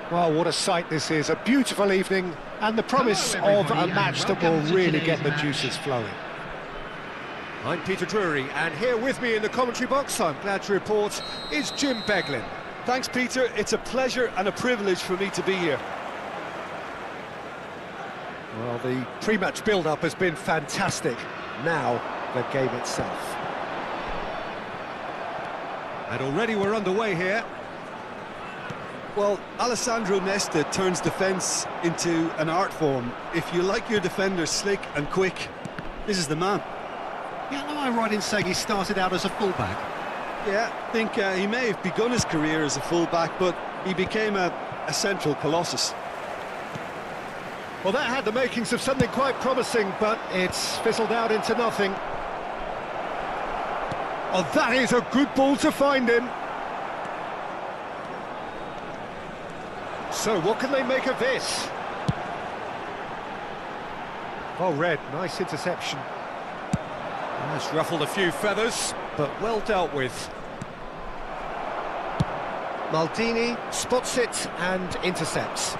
Well, what a sight this is. A beautiful evening and the promise of a match that will really get the juices flowing. I'm Peter Drury, and here with me in the commentary box, I'm glad to report, is Jim Beglin. Thanks, Peter. It's a pleasure and a privilege for me to be here. Well, the pre-match build-up has been fantastic. Now, the game itself. And already we're underway here. Well, Alessandro Nesta turns defence into an art form. If you like your defenders slick and quick, this is the man. Yeah, am I right in saying he started out as a fullback? Yeah, I think he may have begun his career as a fullback, but he became a central colossus. Well, that had the makings of something quite promising, but it's fizzled out into nothing. Oh, that is a good ball to find him. So, what can they make of this? Oh, Red, nice interception. That's ruffled a few feathers, but well dealt with. Maldini spots it and intercepts.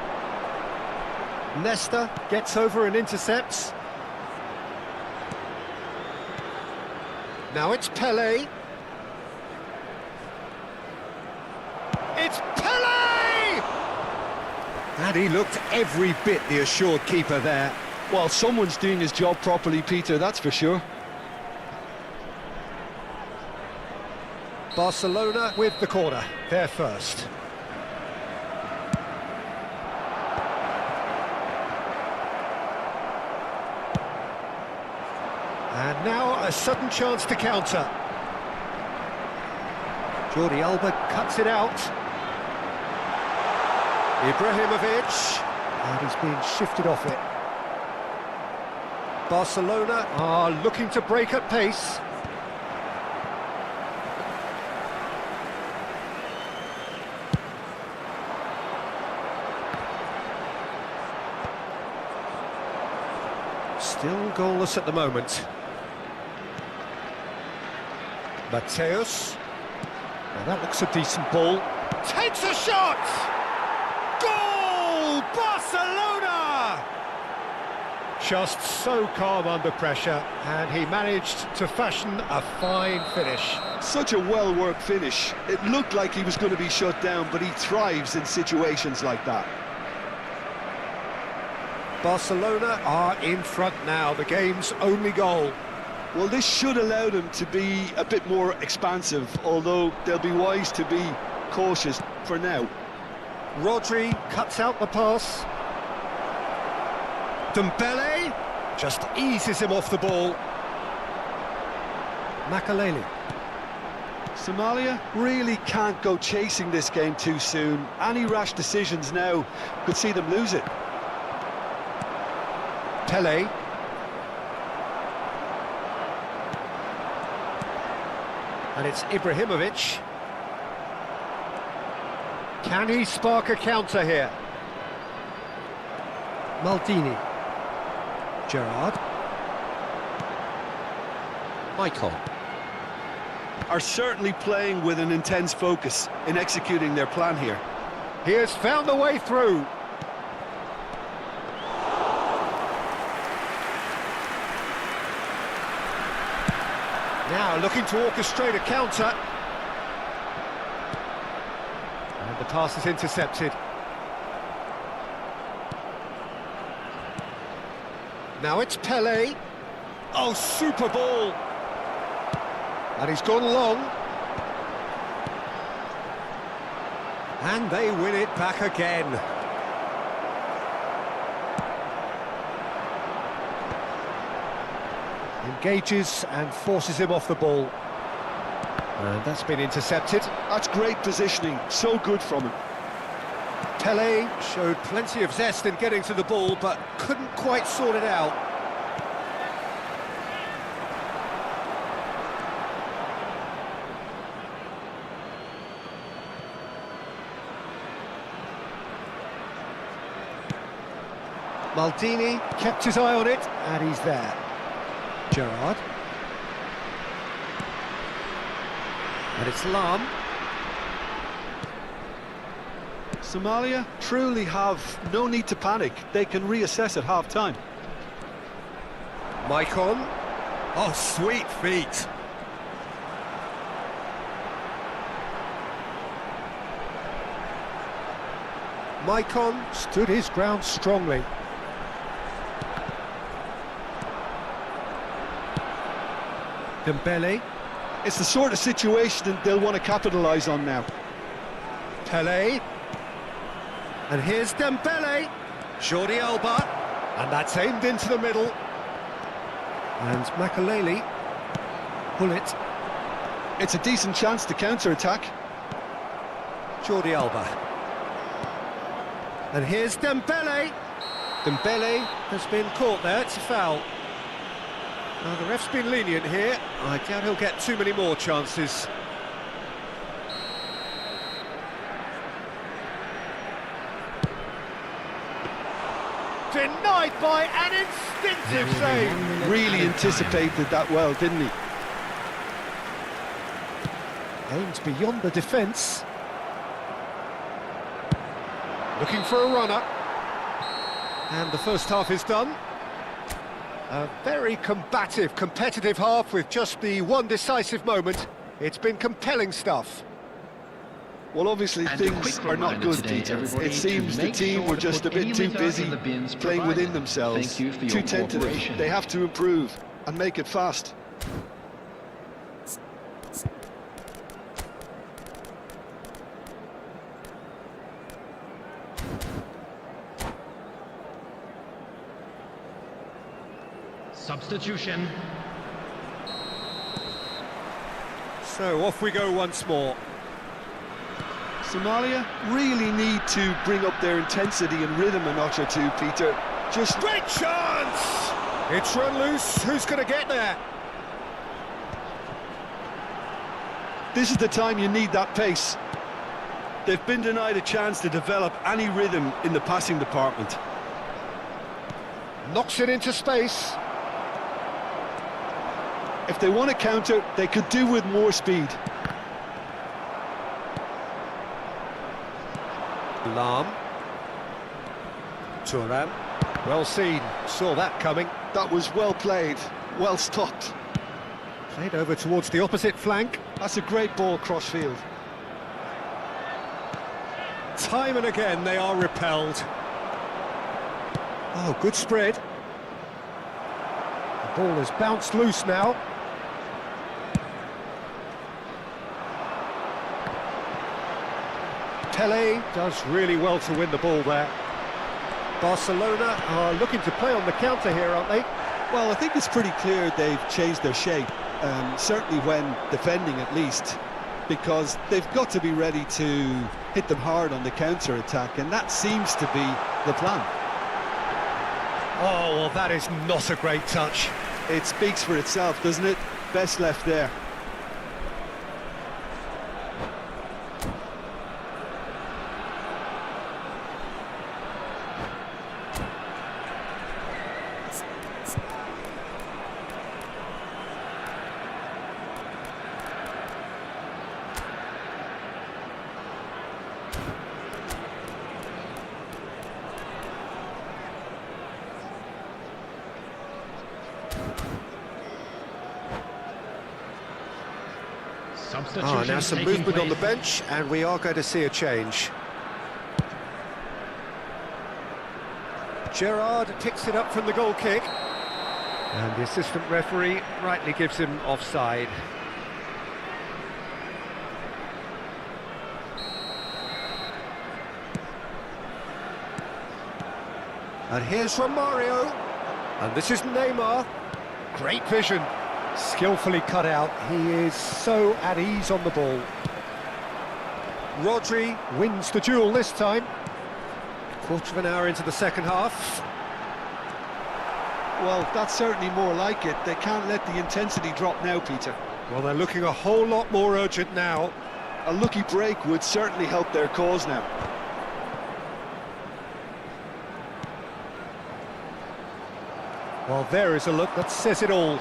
Nesta gets over and intercepts. Now it's Pelé. It's Pelé! And he looked every bit the assured keeper there. Well, someone's doing his job properly, Peter, that's for sure. Barcelona with the corner, they're first. And now a sudden chance to counter. Jordi Alba cuts it out. Ibrahimovic, and he's being shifted off it. Barcelona are looking to break at pace. Still goalless at the moment. Mateus. Now that looks a decent ball. Takes a shot! Goal! Barcelona! Just so calm under pressure, and he managed to fashion a fine finish. Such a well-worked finish. It looked like he was going to be shut down, but he thrives in situations like that. Barcelona are in front now, the game's only goal. Well, this should allow them to be a bit more expansive, although they'll be wise to be cautious for now. Rodri cuts out the pass. Dembele just eases him off the ball. Makaleli. Somalia really can't go chasing this game too soon. Any rash decisions now could see them lose it. Pelé. And it's Ibrahimovic. Can he spark a counter here? Maldini. Gerrard. Michael. Are certainly playing with an intense focus in executing their plan here. He has found the way through. Now looking to orchestrate a counter. And the pass is intercepted. Now it's Pelé. Oh, super ball. And he's gone long. And they win it back again. engages and forces him off the ball. And that's been intercepted. That's great positioning, so good from him. Pele showed plenty of zest in getting to the ball, but couldn't quite sort it out. Maldini kept his eye on it, and he's there. Gerrard. And it's Lahm. Somalia truly have no need to panic. They can reassess at half-time. Maicon. Oh, sweet feet. Maicon stood his ground strongly. Dembele. It's the sort of situation that they'll want to capitalise on now. Pele. And here's Dembele. Jordi Alba. And that's aimed into the middle. And Makaleli. Pull it. It's a decent chance to counter-attack. Jordi Alba. And here's Dembele. Dembele has been caught there, it's a foul. Now the ref's been lenient here. I doubt he'll get too many more chances. Denied by an instinctive save. Really anticipated that well, didn't he? Aimed beyond the defence. Looking for a runner. And the first half is done. A very combative, competitive half with just the one decisive moment. It's been compelling stuff. Well, obviously things are not good, Peter. It seems the team were just a bit too busy playing within themselves, too tentative. They have to improve and make it fast. Substitution. So off we go once more. Somalia really need to bring up their intensity and rhythm a notch or two, Peter. Just Great chance! It's run loose, who's going to get there? this is the time you need that pace. They've been denied a chance to develop any rhythm in the passing department. Knocks it into space. If they want to counter, they could do with more speed. Lahm. Thuram. Well seen, saw that coming. That was well played, well stopped. Played over towards the opposite flank. That's a great ball cross-field. Time and again they are repelled. Oh, good spread. The ball has bounced loose now. Pele does really well to win the ball there. Barcelona are looking to play on the counter here, aren't they? Well, I think it's pretty clear they've changed their shape, certainly when defending at least, because they've got to be ready to hit them hard on the counter-attack, and that seems to be the plan. Oh, well, that is not a great touch. It speaks for itself, doesn't it? Best left there. Now some movement on the bench, and we are going to see a change. Gerrard picks it up from the goal kick. And the assistant referee rightly gives him offside. And here's Romario. And this is Neymar. Great vision. Skillfully cut out. He is so at ease on the ball. Rodri wins the duel this time. Quarter of an hour into the second half. Well, that's certainly more like it. They can't let the intensity drop now, Peter. Well, they're looking a whole lot more urgent now. A lucky break would certainly help their cause now. Well, there is a look that says it all.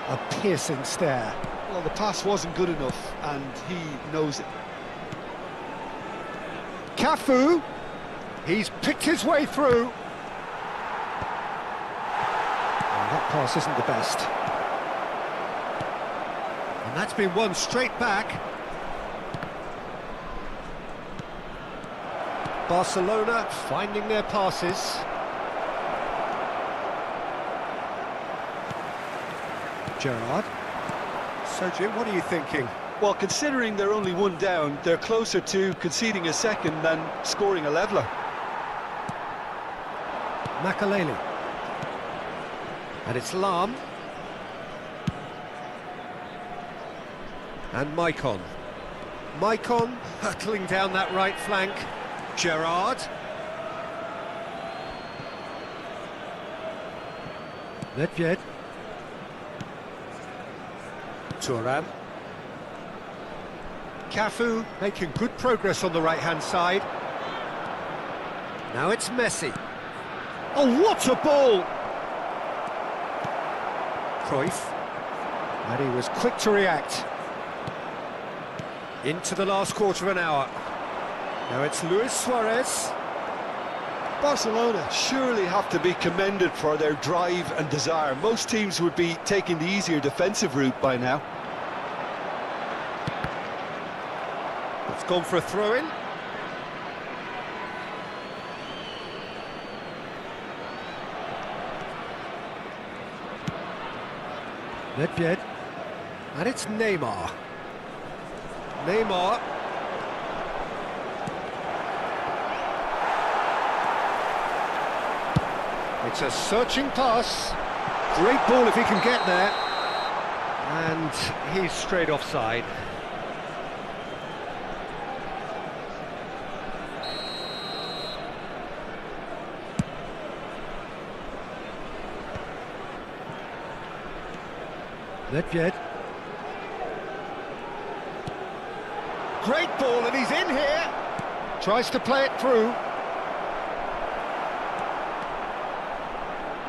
A piercing stare. Well, the pass wasn't good enough, and he knows it. Cafu, he's picked his way through. Oh, that pass isn't the best. And that's been won straight back. Barcelona finding their passes. Gerrard. So, Jim, what are you thinking? Well, considering they're only one down, they're closer to conceding a second than scoring a leveller. Makaleli. And it's Lam. And Maicon. Maicon hurtling down that right flank. Gerrard. Nedved. Thuram. Cafu making good progress on the right-hand side. Now it's Messi. Oh, what a ball! Cruyff. And he was quick to react. Into the last quarter of an hour. Now it's Luis Suarez. Barcelona surely have to be commended for their drive and desire. Most teams would be taking the easier defensive route by now. It's gone for a throw-in. Nedved. And it's Neymar. Neymar. It's a searching pass. Great ball if he can get there. And he's straight offside. Nedved. Great ball, and he's in here. Tries to play it through.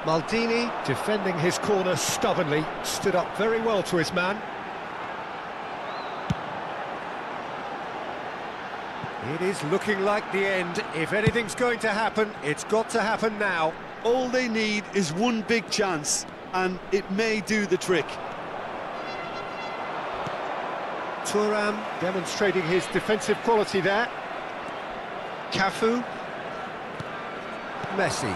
Maldini, defending his corner stubbornly, stood up very well to his man. It is looking like the end. If anything's going to happen, it's got to happen now. All they need is one big chance, and it may do the trick. Thuram demonstrating his defensive quality there. Cafu. Messi.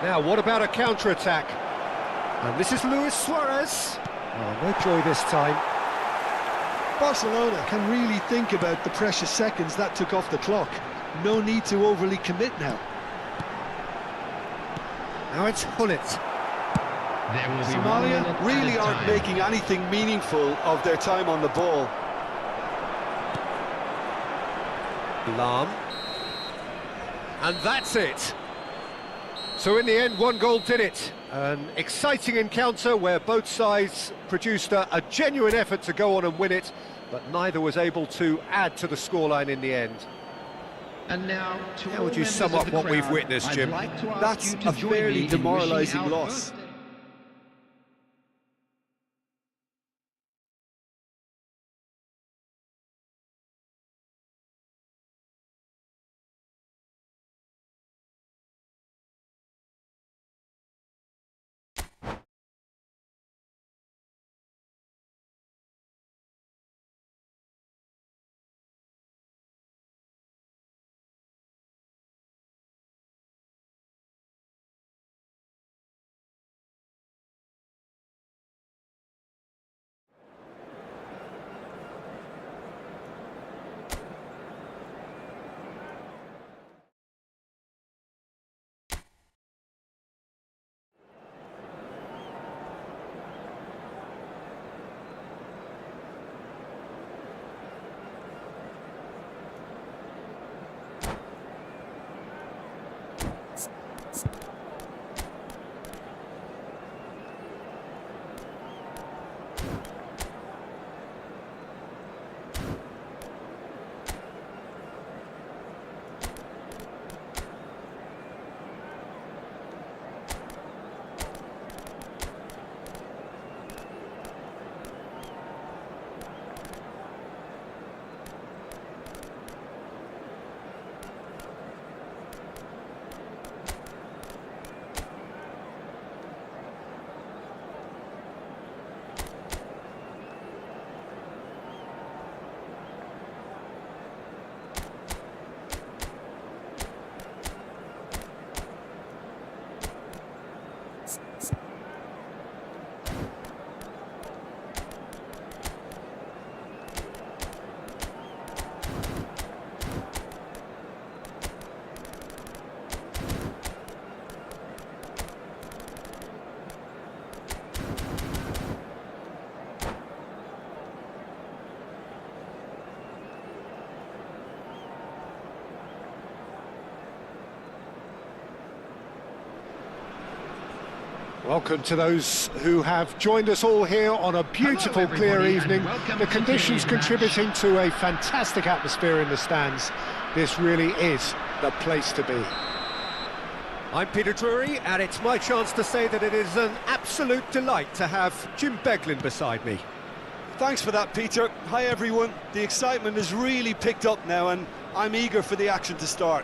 Now, what about a counter-attack? And this is Luis Suarez. Oh, no joy this time. Barcelona can really think about the precious seconds that took off the clock. No need to overly commit now. Now it's Hullet. Somalia really aren't making anything meaningful of their time on the ball. Lam. And that's it. So in the end, one goal did it. An exciting encounter where both sides produced a genuine effort to go on and win it, but neither was able to add to the scoreline in the end. And now, how would you sum up what we've witnessed, Jim? That's a fairly demoralising loss. Welcome to those who have joined us all here on a beautiful, Hello, clear everybody, evening. and welcome The to conditions today's match. contributing to a fantastic atmosphere in the stands. This really is the place to be. I'm Peter Drury, and it's my chance to say that it is an absolute delight to have Jim Beglin beside me. Thanks for that, Peter. Hi, everyone. The excitement has really picked up now, and I'm eager for the action to start.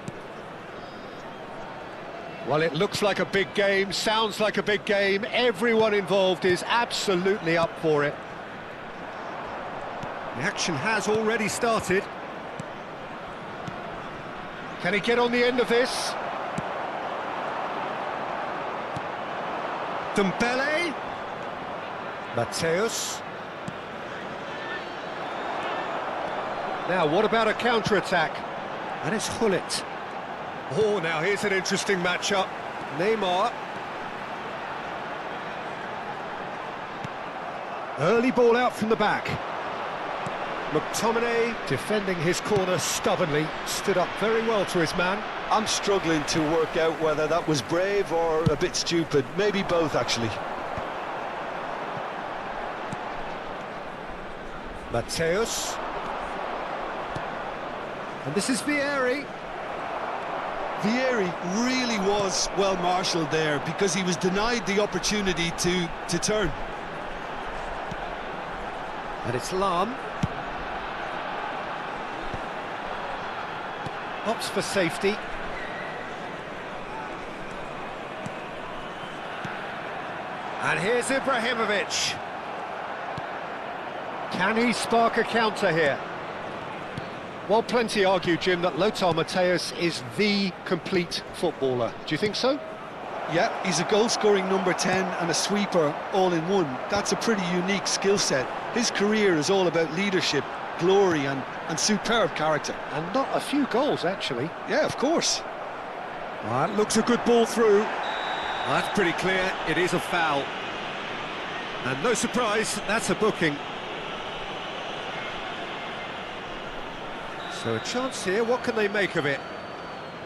Well, it looks like a big game, sounds like a big game. Everyone involved is absolutely up for it. The action has already started. Can he get on the end of this? Dembele. Mateus. Now, what about a counter-attack? And it's Hullet. Oh, now here's an interesting matchup. Neymar. Early ball out from the back. McTominay defending his corner stubbornly, stood up very well to his man. I'm struggling to work out whether that was brave or a bit stupid. Maybe both, actually. Mateus. And this is Vieri. Vieri really was well marshalled there because he was denied the opportunity to turn. And it's Lam. Opts for safety. And here's Ibrahimovic. Can he spark a counter here? Well, plenty argue, Jim, that Lothar Matthäus is the complete footballer. Do you think so? Yeah, he's a goal-scoring number 10 and a sweeper all in one. That's a pretty unique skill set. His career is all about leadership, glory and superb character. And not a few goals, actually. Yeah, of course. That looks a good ball through. That's pretty clear, it is a foul. And no surprise, that's a booking. So a chance here, what can they make of it?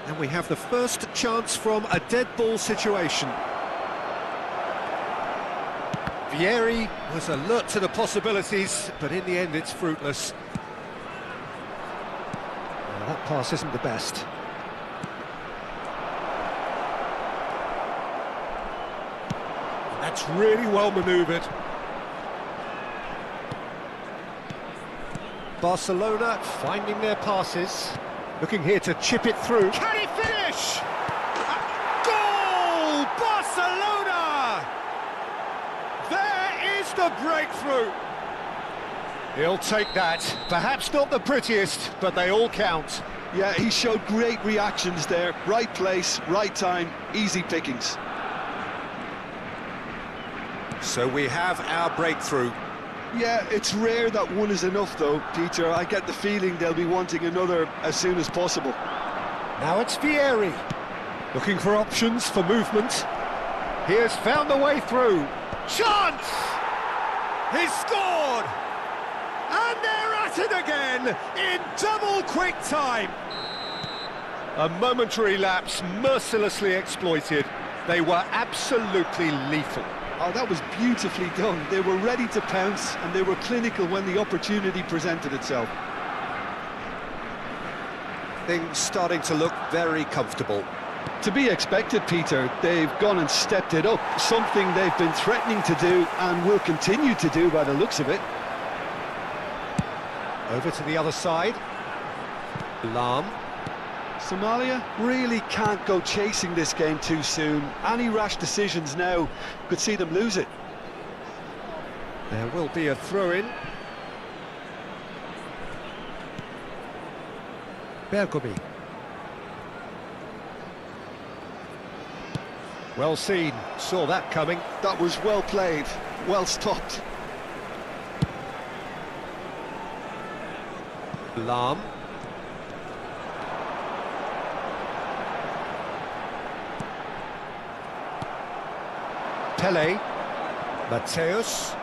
And we have the first chance from a dead ball situation. Vieri was alert to the possibilities, but in the end it's fruitless. Well, that pass isn't the best. That's really well manoeuvred. Barcelona finding their passes, looking here to chip it through. Can he finish? Goal! Barcelona! There is the breakthrough. He'll take that. Perhaps not the prettiest, but they all count. Yeah, he showed great reactions there. Right place, right time, easy pickings. So we have our breakthrough. Yeah, it's rare that one is enough though, Peter. I get the feeling they'll be wanting another as soon as possible. Now it's Vieri, looking for options for movement. He has found the way through. Chance! He's scored! And they're at it again in double quick time. A momentary lapse mercilessly exploited. They were absolutely lethal. Oh, that was beautifully done. They were ready to pounce and they were clinical when the opportunity presented itself. Things starting to look very comfortable. To be expected, Peter. They've gone and stepped it up, something they've been threatening to do and will continue to do by the looks of it. Over to the other side. Lam. Somalia really can't go chasing this game too soon. Any rash decisions now could see them lose it. There will be a throw-in. Bergomi. Well seen, saw that coming. That was well played, well stopped. Lam. Pele. Mateus.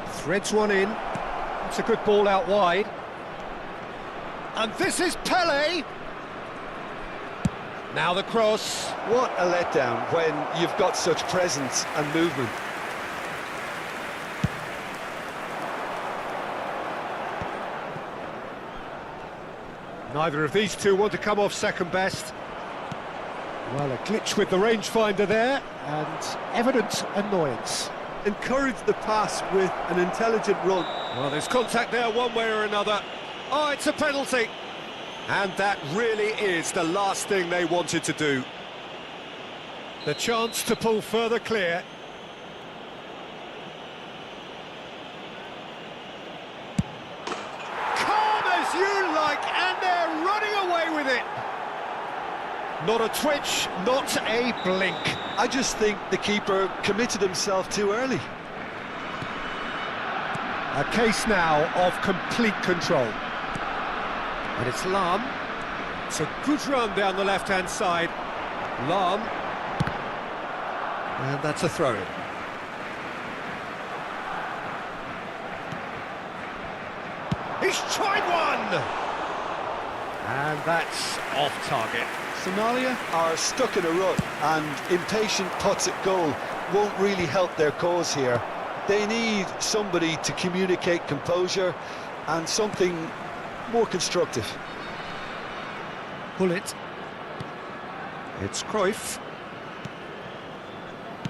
Threads one in. It's a good ball out wide. And this is Pele. Now the cross. What a letdown when you've got such presence and movement. Neither of these two want to come off second best. Well, a glitch with the rangefinder there, and evident annoyance. Encourage the pass with an intelligent run. Well, there's contact there one way or another. Oh, it's a penalty. And that really is the last thing they wanted to do. The chance to pull further clear. Calm as you like, and they're running away with it. Not a twitch, not a blink. I just think the keeper committed himself too early. A case now of complete control. And it's Lahm. It's a good run down the left-hand side. Lahm. And that's a throw-in. He's tried one! And that's off target. Somalia are stuck in a rut, and impatient putts at goal won't really help their cause here. They need somebody to communicate composure and something more constructive. Pull it. It's Cruyff.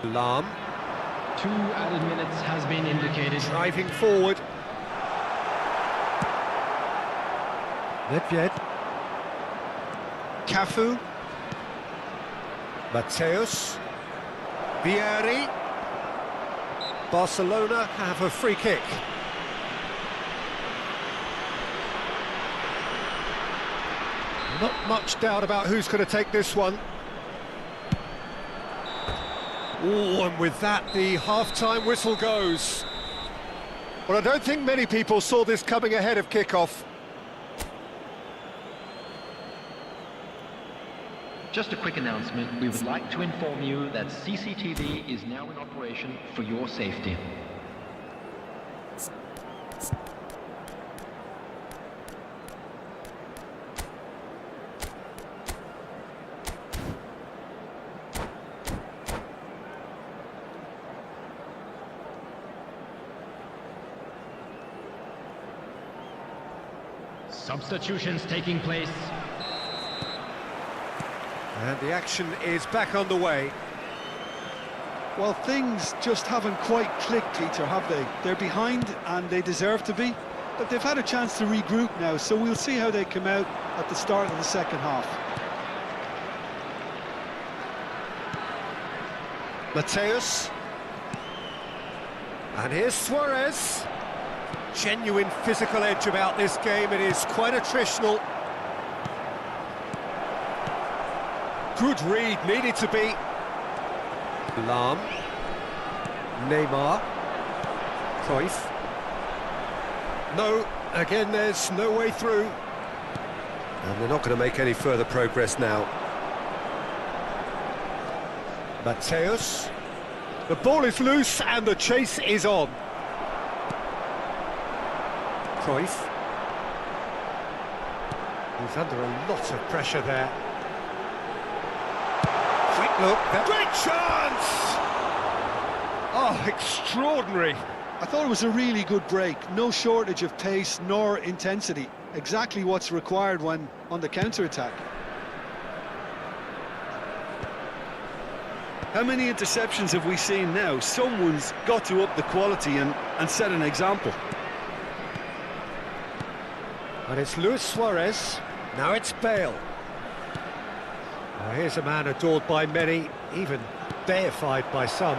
Lahm. 2 added minutes has been indicated. Driving forward. Nedved. Cafu. Mateus. Vieri. Barcelona have a free kick. Not much doubt about who's going to take this one. Oh, and with that, the half-time whistle goes. Well, I don't think many people saw this coming ahead of kick-off. Just a quick announcement. We would like to inform you that CCTV is now in operation for your safety. Substitutions taking place. And the action is back on the way. Well, things just haven't quite clicked, Peter, have they? They're behind, and they deserve to be. But they've had a chance to regroup now, so we'll see how they come out at the start of the second half. Mateus. And here's Suarez. Genuine physical edge about this game. It is quite attritional. Good read, needed to be. Lahm. Neymar. Cruyff. No, again there's no way through. And they're not going to make any further progress now. Mateus. The ball is loose and the chase is on. Cruyff. He's under a lot of pressure there. Quick look. Great chance! Oh, extraordinary. I thought it was a really good break. No shortage of pace nor intensity. Exactly what's required when on the counter-attack. How many interceptions have we seen now? Someone's got to up the quality and set an example. And it's Luis Suarez. Now it's Bale. Well, here's a man adored by many, even deified by some.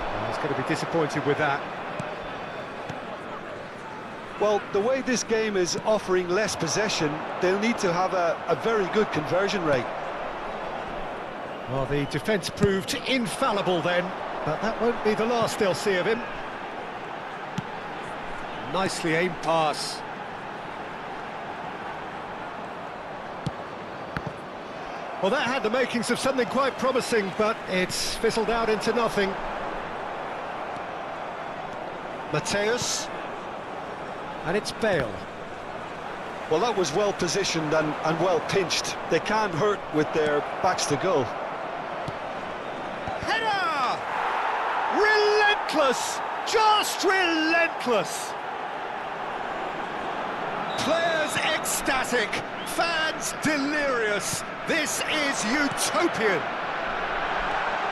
Well, he's going to be disappointed with that. Well, the way this game is offering less possession, they'll need to have a very good conversion rate. Well, the defence proved infallible then, but that won't be the last they'll see of him. Nicely aimed pass. Well, that had the makings of something quite promising, but it's fizzled out into nothing. Mateus. And it's Bale. Well, that was well positioned and well pinched. They can't hurt with their backs to goal. Header! Relentless! Just relentless! Players ecstatic, fans delirious. This is utopian.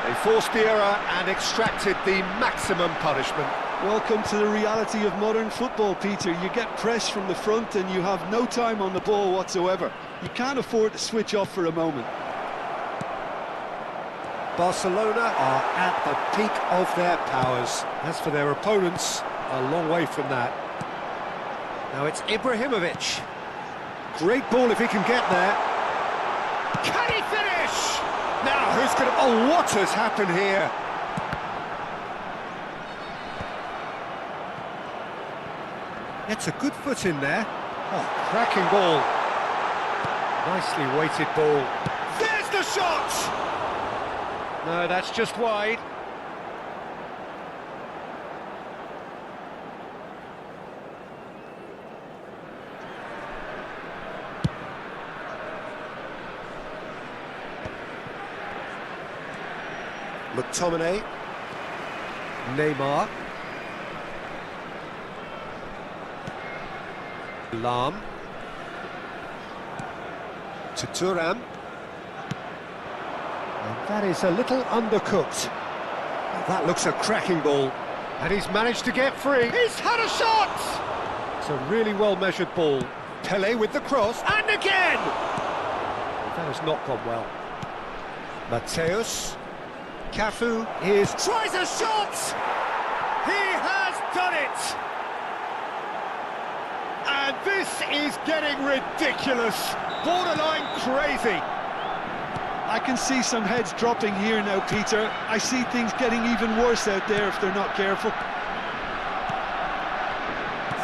They forced the error and extracted the maximum punishment. Welcome to the reality of modern football, Peter. You get press from the front and you have no time on the ball whatsoever. You can't afford to switch off for a moment. Barcelona are at the peak of their powers. As for their opponents, a long way from that. Now it's Ibrahimovic. Great ball if he can get there. Can he finish? Now who's going to... Oh, what has happened here? It's a good foot in there. Oh, cracking ball. Nicely weighted ball. There's the shot! No, that's just wide. McTominay. Neymar. Lam. To Thuram. And that is a little undercooked. Well, that looks a cracking ball. And he's managed to get free. He's had a shot! It's a really well-measured ball. Pelé with the cross, and again! That has not gone well. Mateus. Cafu tries a shot! He has done it! And this is getting ridiculous, borderline crazy. I can see some heads dropping here now, Peter. I see things getting even worse out there if they're not careful.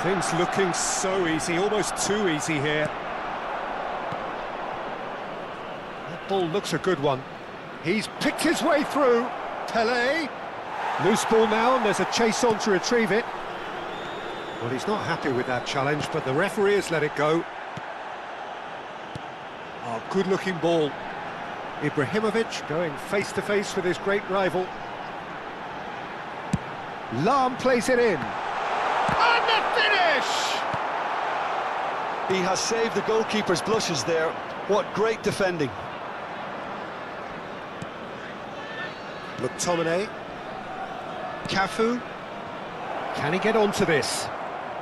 Things looking so easy, almost too easy here. That ball looks a good one. He's picked his way through. Pelé. Loose ball now, and there's a chase on to retrieve it. Well, he's not happy with that challenge, but the referee has let it go. Oh, good-looking ball. Ibrahimovic going face-to-face with his great rival. Lam plays it in. And the finish! He has saved the goalkeeper's blushes there. What great defending. McTominay. Cafu. Can he get onto this?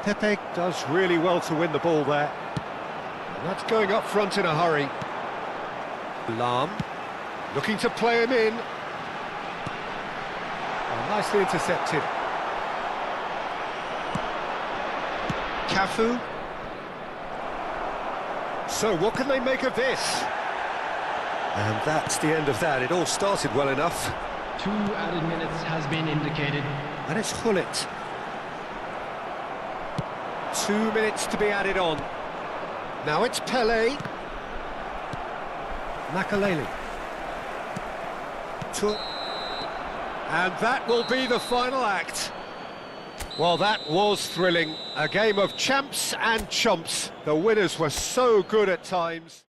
Pepe does really well to win the ball there. And that's going up front in a hurry. Lam. Looking to play him in. Oh, nicely intercepted. Cafu. So what can they make of this? And that's the end of that. It all started well enough. 2 added minutes has been indicated. And it's Hullet. 2 minutes to be added on. Now it's Pelé. Makaleli. And that will be the final act. Well, that was thrilling. A game of champs and chumps. The winners were so good at times.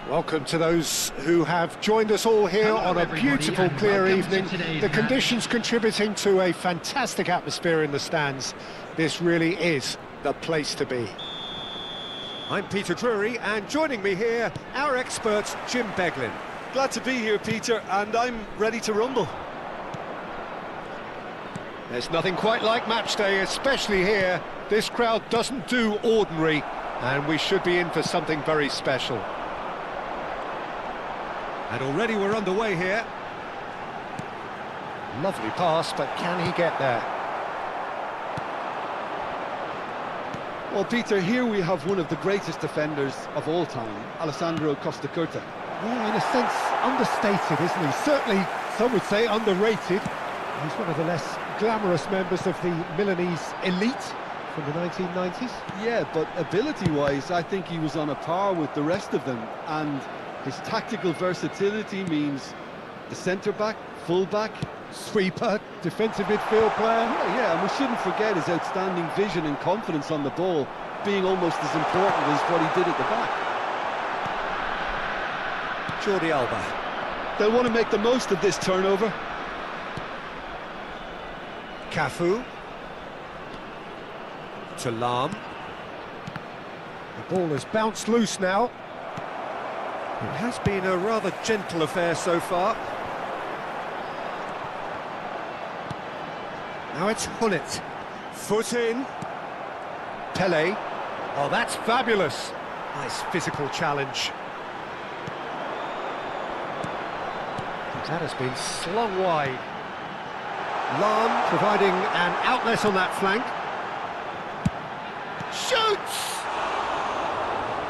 Welcome to those who have joined us all here Hello, on a everybody, beautiful, and clear welcome evening. to today's The match. conditions contributing to a fantastic atmosphere in the stands. This really is the place to be. I'm Peter Drury, and joining me here, our expert, Jim Beglin. Glad to be here, Peter, and I'm ready to rumble. There's nothing quite like match day, especially here. This crowd doesn't do ordinary, and we should be in for something very special. And already we're underway here. Lovely pass, but can he get there? Well, Peter, here we have one of the greatest defenders of all time, Alessandro Costa Curta. Yeah, in a sense, understated, isn't he? Certainly, some would say underrated. He's one of the less glamorous members of the Milanese elite from the 1990s. Yeah, but ability-wise, I think he was on a par with the rest of them, and his tactical versatility means the centre-back, full-back, Sweeper, defensive midfield player. yeah, and we shouldn't forget his outstanding vision and confidence on the ball being almost as important as what he did at the back. Jordi Alba. They'll want to make the most of this turnover. Cafu. To Lahm. The ball has bounced loose now. It has been a rather gentle affair so far. Now it's Hullet. Foot in. Pele. Oh, that's fabulous. Nice physical challenge. That has been slung wide. Lahm providing an outlet on that flank. Shoots!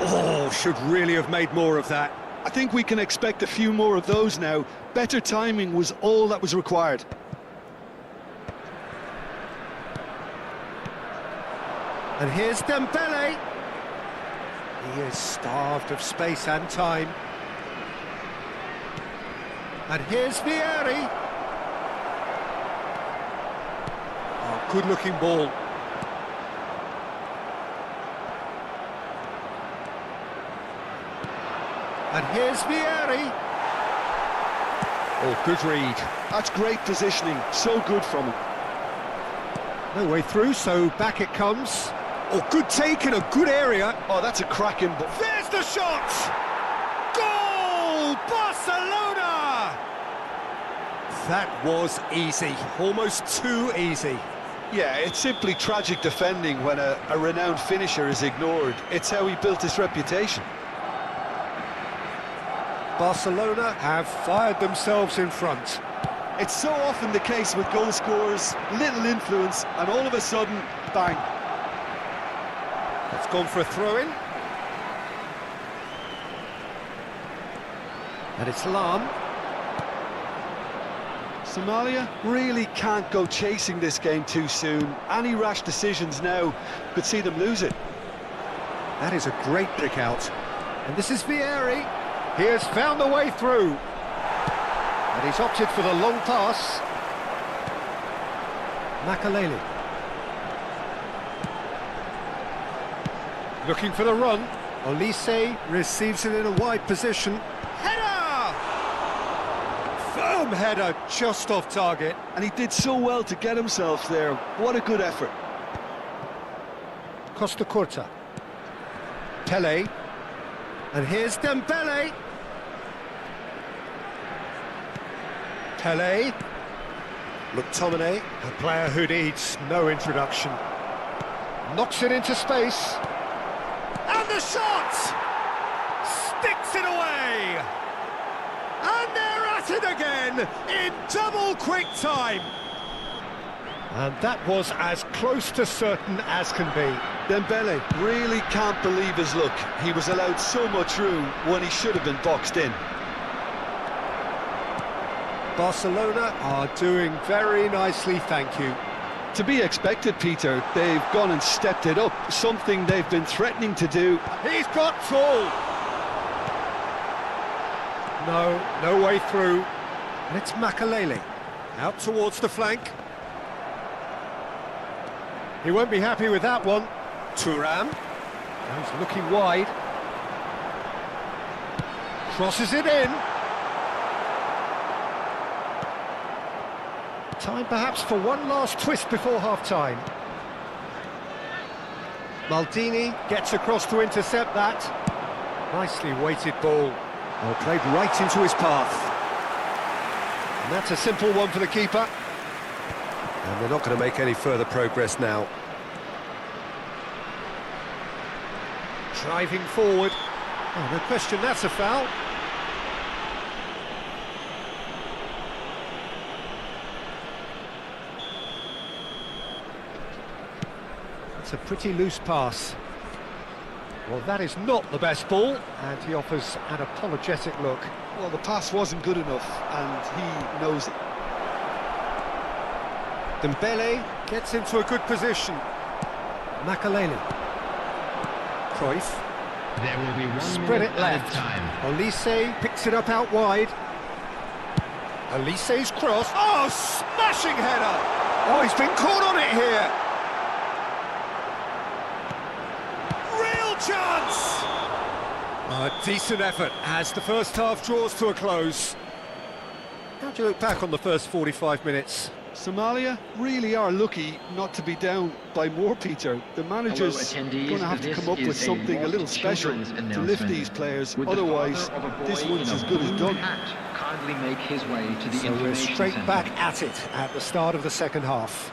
Oh, should really have made more of that. I think we can expect a few more of those now. Better timing was all that was required. And here's Dembele. He is starved of space and time. And here's Vieri. Oh, good-looking ball. And here's Vieri. Oh, good read. That's great positioning, so good from him. No way through, so back it comes. Oh, good take in a good area. Oh, that's a cracking ball. There's the shot! Goal! Barcelona! That was easy, almost too easy. Yeah, it's simply tragic defending when a renowned finisher is ignored. It's how he built his reputation. Barcelona have fired themselves in front. It's so often the case with goal scorers, little influence, and all of a sudden, bang. It's gone for a throw-in. And it's Lahm. Somalia really can't go chasing this game too soon. Any rash decisions now could see them lose it. That is a great pick out. And this is Vieri. He has found the way through. And he's opted for the long pass. Makaleli. Looking for the run. Olise receives it in a wide position. Header! Firm header, just off target. And he did so well to get himself there. What a good effort. Costa Curta. Pele. And here's Dembele. Pele. McTominay, a player who needs no introduction. Knocks it into space. And the shot! Sticks it away! And they're at it again in double quick time. And that was as close to certain as can be. Dembele really can't believe his luck. He was allowed so much room when he should have been boxed in. Barcelona are doing very nicely, thank you. To be expected, Peter. They've gone and stepped it up, something they've been threatening to do. He's got tall. No way through. And it's Makaleli. Out towards the flank. He won't be happy with that one. Thuram. He's looking wide. Crosses it in. Time perhaps for one last twist before half-time. Maldini gets across to intercept that. Nicely weighted ball. Well, played right into his path. And that's a simple one for the keeper. And they're not going to make any further progress now. Driving forward. Oh, no question, that's a foul. It's a pretty loose pass. Well, that is not the best ball, and he offers an apologetic look. Well, the pass wasn't good enough, and he knows it. Dembele gets into a good position. Makaleli. Cruyff. There will be 1 Spread minute it left. time. Olise picks it up out wide. Olise's cross. Oh, smashing header! Oh, he's been caught on it here. Real chance! A decent effort as the first half draws to a close. How do you look back on the first 45 minutes? Somalia really are lucky not to be down by more, Peter. The manager's Hello, going to have to attendees. come up This with is a something a little What special Children's to lift announcement. these players. Would the Otherwise, father of a boy this one's in a as good as blue done. hat kindly make his way to the So we're information straight centre. back at it at the start of the second half.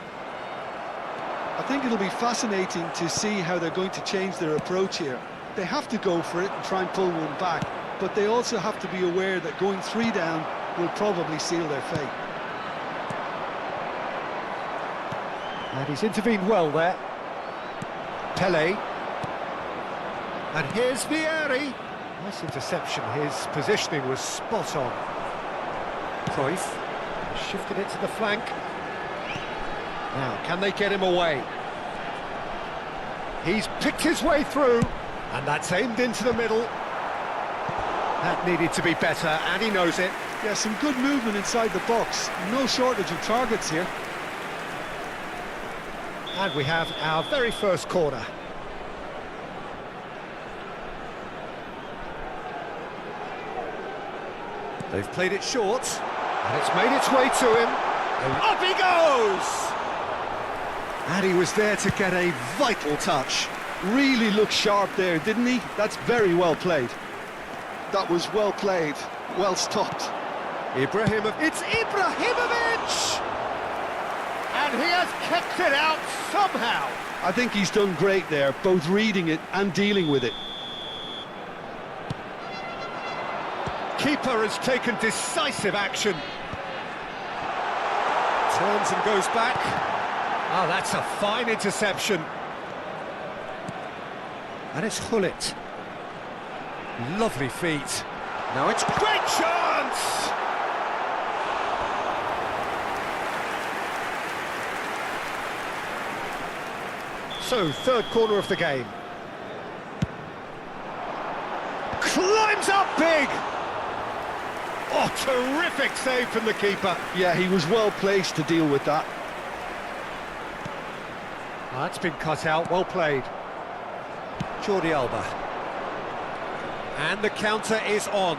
I think it'll be fascinating to see how they're going to change their approach here. They have to go for it and try and pull one back, but they also have to be aware that going 3 down will probably seal their fate. And he's intervened well there. Pele. And here's Vieri. Nice interception. His positioning was spot on. Cruyff has shifted it to the flank. Now, can they get him away? He's picked his way through, and that's aimed into the middle. That needed to be better, and he knows it. Yeah, some good movement inside the box. No shortage of targets here. And we have our very first corner. They've played it short, and it's made its way to him. And up he goes! And he was there to get a vital touch. Really looked sharp there, didn't he? That's very well played. That was well played, well stopped. It's Ibrahimovic! And he has kept it out somehow. I think he's done great there, both reading it and dealing with it. Keeper has taken decisive action. Turns and goes back. Oh, that's a fine interception. And it's Hullet. Lovely feet. Now it's great chance! So, third corner of the game. Climbs up big! Oh, terrific save from the keeper. Yeah, he was well placed to deal with that. Oh, that's been cut out, well played. Jordi Alba. And the counter is on.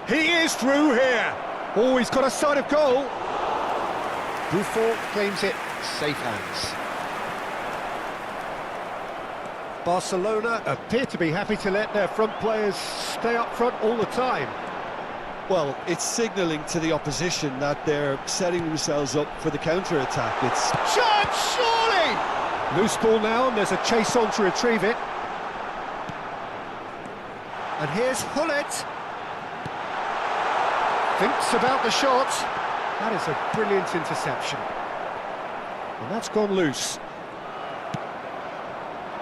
He is through here. Oh, he's got a sight of goal. Buffon claims it, safe hands. Barcelona appear to be happy to let their front players stay up front all the time. Well, it's signalling to the opposition that they're setting themselves up for the counter-attack. It's Chance, surely! Loose ball now, and there's a chase on to retrieve it. And here's Hullet. Thinks about the shot. That is a brilliant interception. And that's gone loose.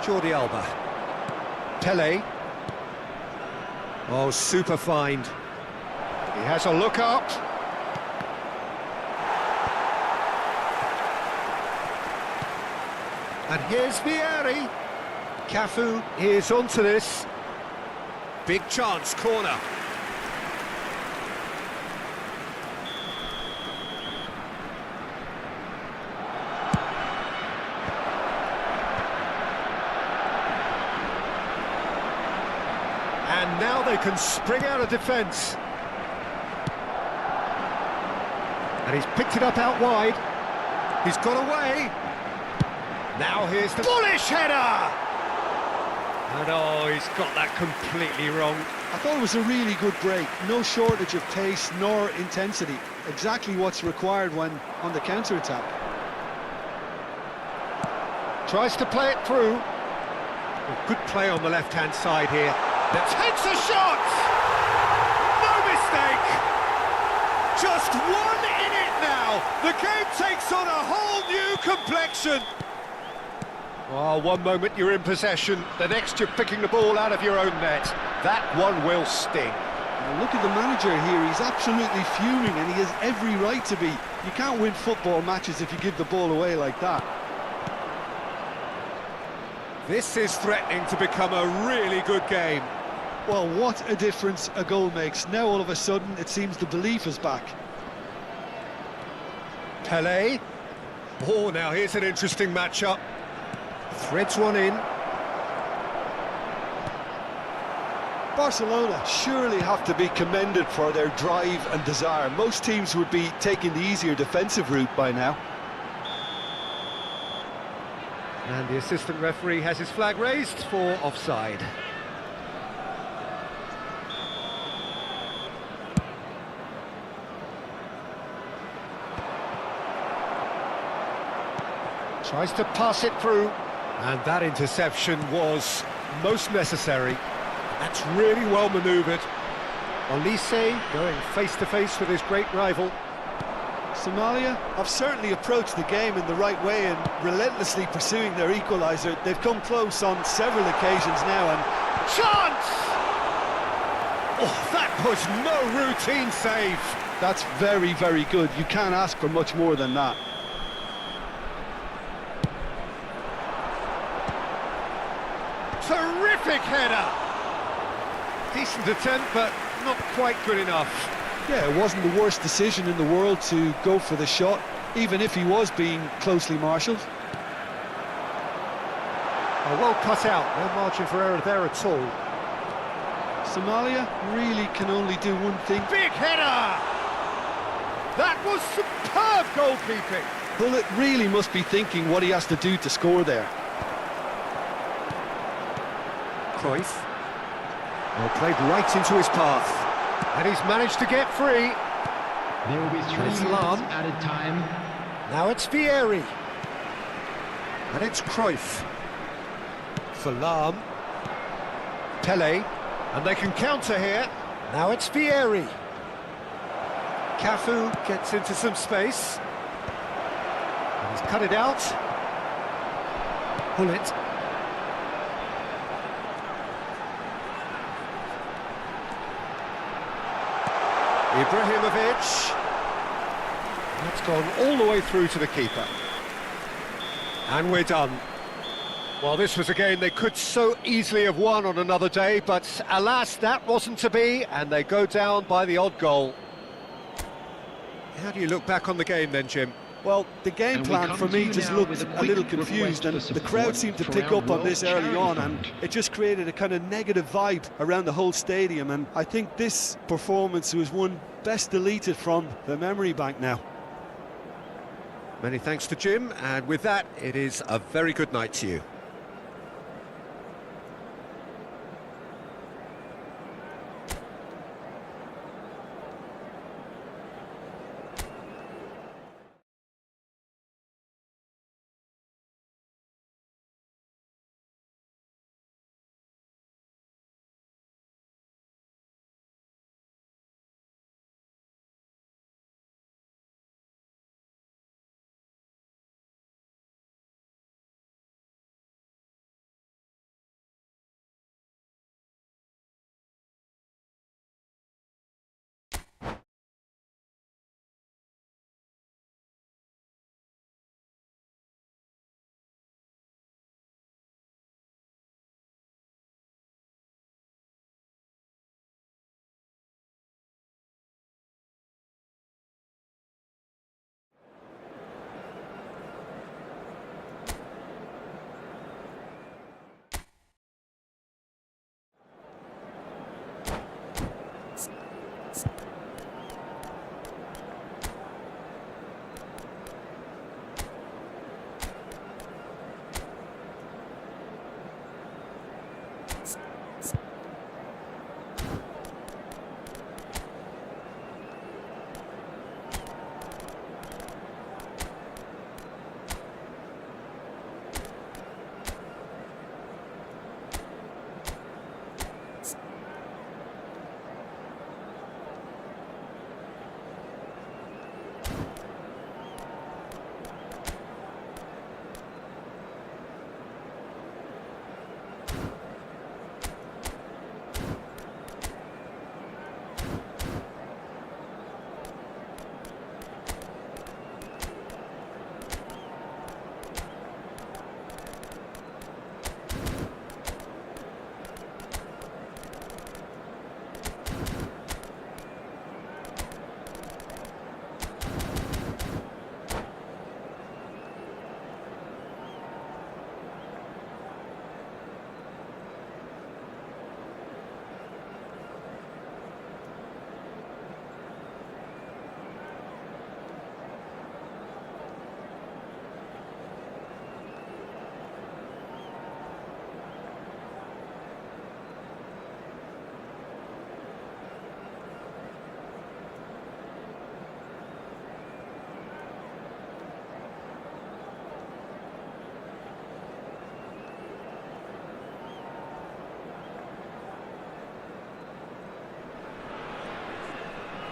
Jordi Alba. Pele. Oh, super find. He has a look up. And here's Vieri. Cafu is onto this. Big chance, corner. And now they can spring out of defence. And he's picked it up out wide. He's got away. Now here's the bullish header! And oh, he's got that completely wrong. I thought it was a really good break. No shortage of pace nor intensity. Exactly what's required when on the counter-attack. Tries to play it through. Well, good play on the left-hand side here. That takes a shot! No mistake! Just one in it now! The game takes on a whole new complexion! Oh, one moment you're in possession, the next you're picking the ball out of your own net. That one will sting. Now look at the manager here, he's absolutely fuming and he has every right to be. You can't win football matches if you give the ball away like that. This is threatening to become a really good game. Well, what a difference a goal makes. Now all of a sudden it seems the belief is back. Pelé. Oh, now here's an interesting matchup. Threads one in. Barcelona surely have to be commended for their drive and desire. Most teams would be taking the easier defensive route by now. And the assistant referee has his flag raised for offside. Tries to pass it through. And that interception was most necessary. That's really well manoeuvred. Olise going face-to-face with his great rival. Somalia have certainly approached the game in the right way and relentlessly pursuing their equaliser. They've come close on several occasions now and... Chance! Oh, that was no routine save. That's very, very good. You can't ask for much more than that. Terrific header! Decent attempt, but not quite good enough. Yeah, it wasn't the worst decision in the world to go for the shot, even if he was being closely marshalled. Oh, well cut out, no margin for error there at all. Somalia really can only do one thing. Big header! That was superb goalkeeping! Bullet really must be thinking what he has to do to score there. Cruyff. Well, played right into his path. And he's managed to get free. There will be 3 It's minutes Lam. added time. Now it's Vieri. And it's Cruyff. For Lam. Pelé. And they can counter here. Now it's Vieri. Cafu gets into some space. And he's cut it out. Bullet. Ibrahimovic. That's gone all the way through to the keeper. And we're done. Well, this was a game they could so easily have won on another day, but alas, that wasn't to be, and they go down by the odd goal. How do you look back on the game then, Jim? Well, the game And we plan come for to me you just now looked with a a quick little request confused, and for the crowd support seemed to for pick our up on World this early Charity on, and Fund. it just created a kind of negative vibe around the whole stadium, and I think this performance was one best deleted from the memory bank now. Many thanks to Jim, and with that, it is a very good night to you.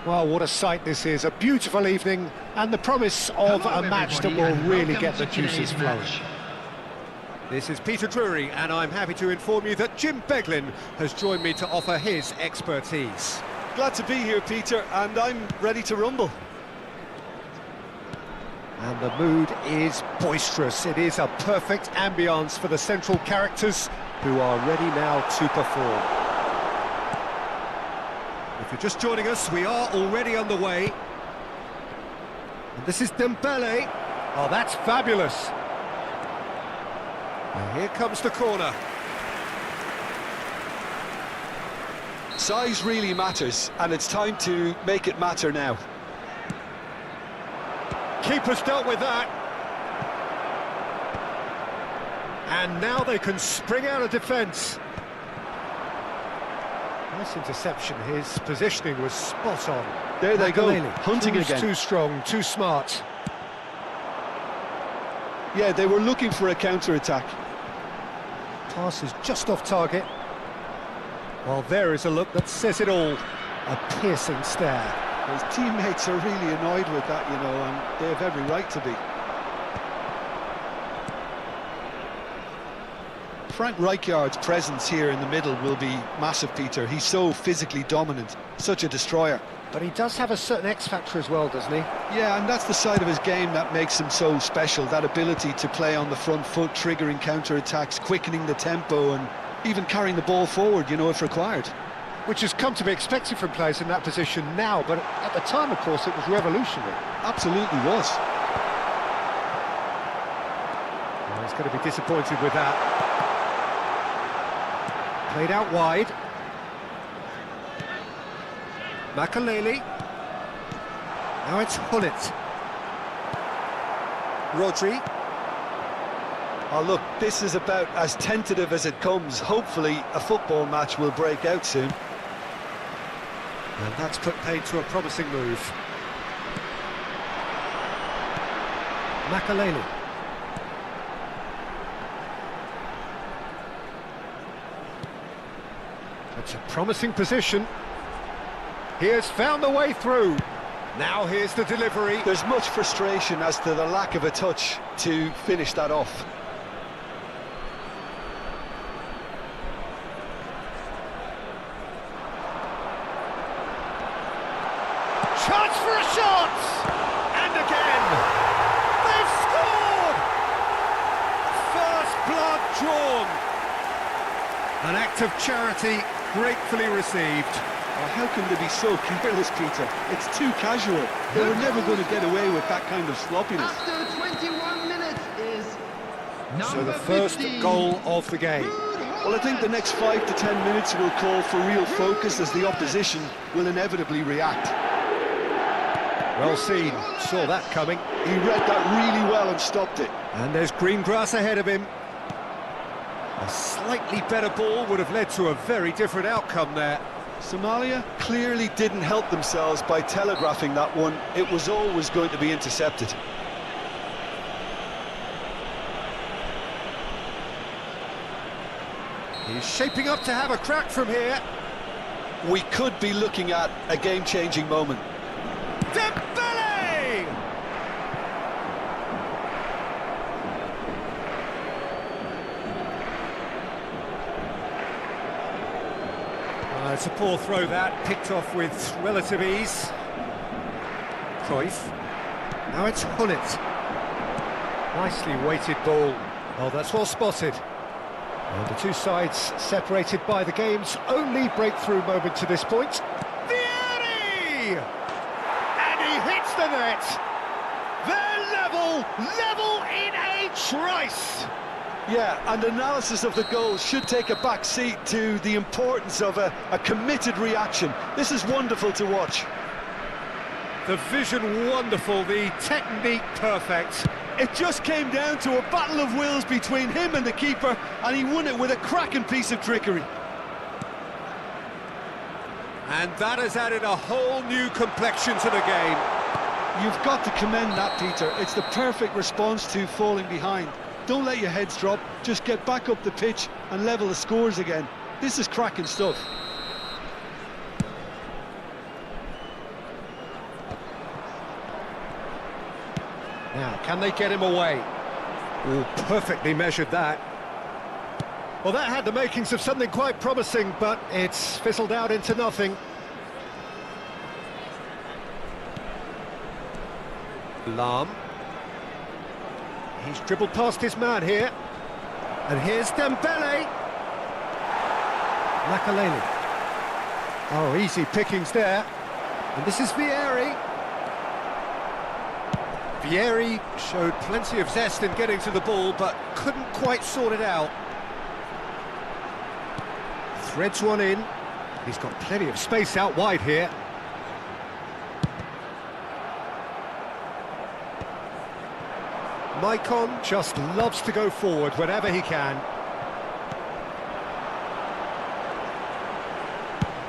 Well, what a sight this is, a beautiful evening, and the promise of Hello, a match that everybody, will and really welcome get the to juices today's flowing. match. This is Peter Drury, and I'm happy to inform you that Jim Beglin has joined me to offer his expertise. Glad to be here, Peter, and I'm ready to rumble. And the mood is boisterous. It is a perfect ambience for the central characters who are ready now to perform. If you're just joining us, we are already underway. And this is Dembele. Oh, that's fabulous. And here comes the corner. Size really matters, and it's time to make it matter now. Keeper's dealt with that. And now they can spring out of defence. Nice interception. His positioning was spot on. There they go, Makelele. hunting again. Too strong, too smart. Yeah, they were looking for a counter-attack. Pass is just off target. Well, there is a look that says it all. A piercing stare. His teammates are really annoyed with that, you know, and they have every right to be. Frank Rijkaard's presence here in the middle will be massive, Peter. He's so physically dominant, such a destroyer. But he does have a certain X-factor as well, doesn't he? Yeah, and that's the side of his game that makes him so special, that ability to play on the front foot, triggering counter-attacks, quickening the tempo, and even carrying the ball forward, you know, if required. Which has come to be expected from players in that position now, but at the time, of course, it was revolutionary. Absolutely was. Well, he's going to be disappointed with that. Played out wide. Makelele. Now it's Hullet. Rodri. Oh, look, this is about as tentative as it comes. Hopefully, a football match will break out soon. And that's put paid to a promising move. Makelele. It's a promising position. He has found the way through. Now here's the delivery. There's much frustration as to the lack of a touch to finish that off. Chance for a shot! And again! They've scored! First blood drawn. An act of charity gratefully received. Oh, how can they be so careless, Peter? It's too casual. They were never going to get away with that kind of sloppiness. After 21 minutes is So number the first 15. goal of the game. Well, I think the next 5 to 10 minutes will call for real focus as the opposition will inevitably react. Well seen, saw that coming. He read that really well and stopped it. And there's green grass ahead of him. A slightly better ball would have led to a very different outcome there. Somalia clearly didn't help themselves by telegraphing that one. It was always going to be intercepted. He's shaping up to have a crack from here. We could be looking at a game-changing moment. Dembele! It's a poor throw that, picked off with relative ease. Cruyff. Now it's Hullet. Nicely weighted ball. Oh, that's well spotted. And the two sides separated by the game's only breakthrough moment to this point. Vieri! And he hits the net! They're level in a trice! Yeah, and analysis of the goal should take a back seat to the importance of a committed reaction. This is wonderful to watch. The vision wonderful, the technique perfect. It just came down to a battle of wills between him and the keeper, and he won it with a cracking piece of trickery. And that has added a whole new complexion to the game. You've got to commend that, Peter. It's the perfect response to falling behind. Don't let your heads drop, just get back up the pitch and level the scores again. This is cracking stuff. Now, can they get him away? Oh, perfectly measured that. Well, that had the makings of something quite promising, but it's fizzled out into nothing. Lahm. He's dribbled past his man here. And here's Dembele. Makaleli. Oh, easy pickings there. And this is Vieri. Vieri showed plenty of zest in getting to the ball, but couldn't quite sort it out. Threads one in. He's got plenty of space out wide here. Maicon just loves to go forward whenever he can.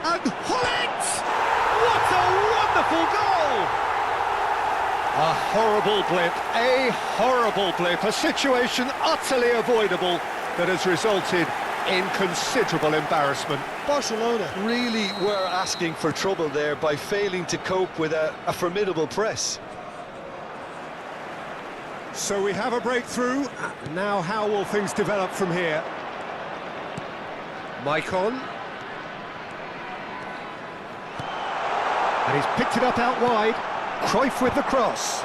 And Hullet! What a wonderful goal! A horrible blip, a situation utterly avoidable that has resulted in considerable embarrassment. Barcelona really were asking for trouble there by failing to cope with a formidable press. So we have a breakthrough. Now how will things develop from here? Maicon. And he's picked it up out wide. Cruyff with the cross.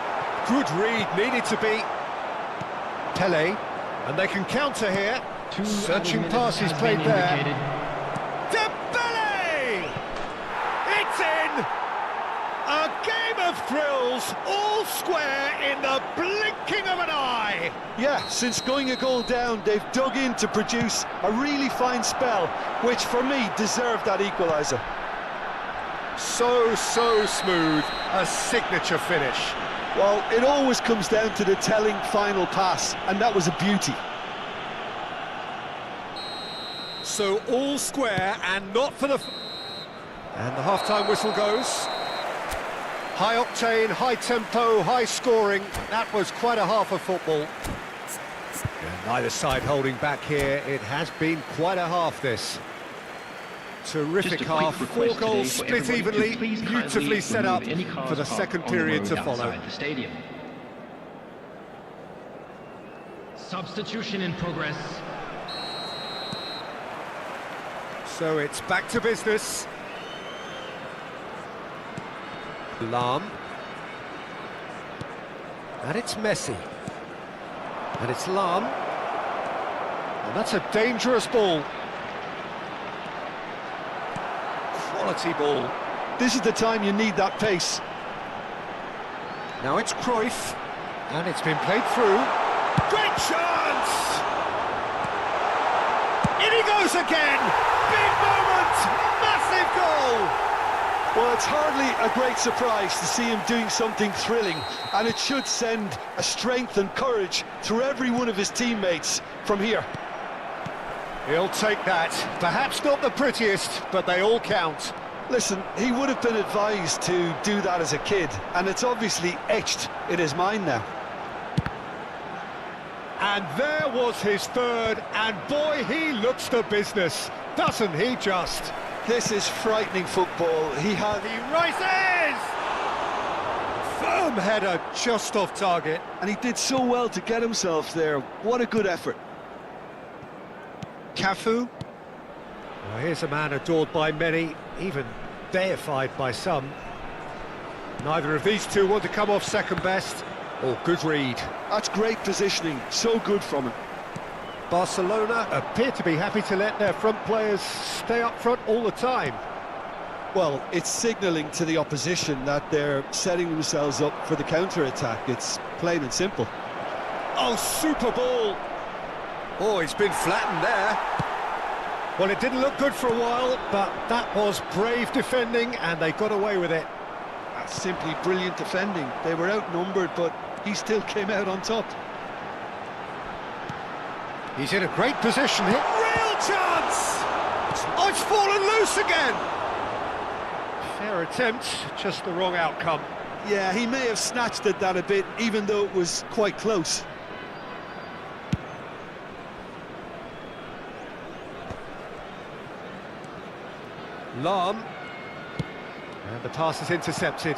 Good read, needed to be. Pele. And they can counter here. Searching passes played there. Dembele! It's in! A game of thrills, all square in the blinking of an eye. Yeah, since going a goal down, they've dug in to produce a really fine spell, which for me deserved that equaliser. So smooth, a signature finish. Well, it always comes down to the telling final pass, and that was a beauty. So all square and not for the... And the half-time whistle goes. High octane, high tempo, high scoring. That was quite a half of football. And neither side holding back here. It has been quite a half, this. Terrific half, 4 goals split evenly, beautifully set up for the second period to follow. The stadium. Substitution in progress. So it's back to business. Lahm. And it's Messi. And it's Lahm. And that's a dangerous ball. Quality ball. This is the time you need that pace. Now it's Cruyff. And it's been played through. Great chance! In he goes again! Big moment! Massive goal! Well, it's hardly a great surprise to see him doing something thrilling, and it should send a strength and courage through every one of his teammates from here. He'll take that. Perhaps not the prettiest, but they all count. Listen, he would have been advised to do that as a kid, and it's obviously etched in his mind now. And there was his third, and boy, he looks the business, doesn't he just? This is frightening football. He rises! Firm header just off target. And he did so well to get himself there. What a good effort. Cafu. Well, here's a man adored by many, even deified by some. Neither of these two want to come off second best. Oh, good read. That's great positioning. So good from him. Barcelona appear to be happy to let their front players stay up front all the time. Well, it's signalling to the opposition that they're setting themselves up for the counter-attack. It's plain and simple. Oh, super ball! Oh, he's been flattened there. Well, it didn't look good for a while, but that was brave defending, and they got away with it. That's simply brilliant defending. They were outnumbered, but he still came out on top. He's in a great position here. Real chance! Oh, it's fallen loose again! Fair attempt, just the wrong outcome. Yeah, he may have snatched at that a bit, even though it was quite close. Lahm. And the pass is intercepted.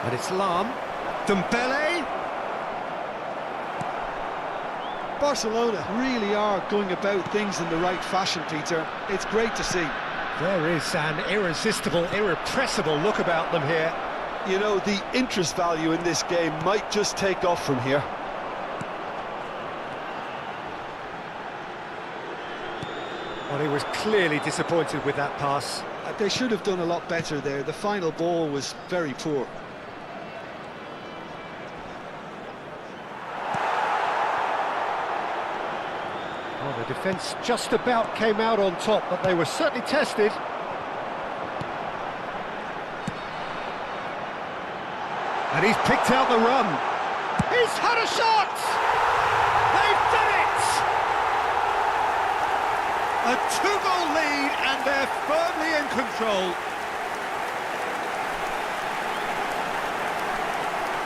And it's Lahm. Dembele! Barcelona really are going about things in the right fashion, Peter. It's great to see. There is an irresistible, irrepressible look about them here. You know, the interest value in this game might just take off from here. Well, he was clearly disappointed with that pass. They should have done a lot better there. The final ball was very poor. Well, the defence just about came out on top, but they were certainly tested. And he's picked out the run. He's had a shot! They've done it! A two-goal lead, and they're firmly in control.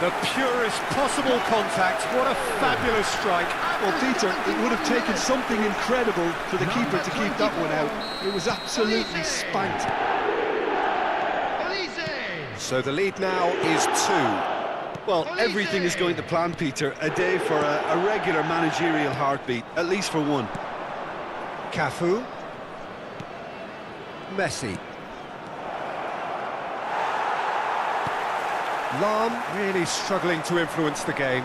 The purest possible contact. What a fabulous strike. Well, Peter, it would have taken something incredible for the keeper to keep that one out. It was absolutely spanked. So the lead now is 2. Well, everything is going to plan, Peter. A day for a regular managerial heartbeat, at least for one. Cafu. Messi. Lahm really struggling to influence the game.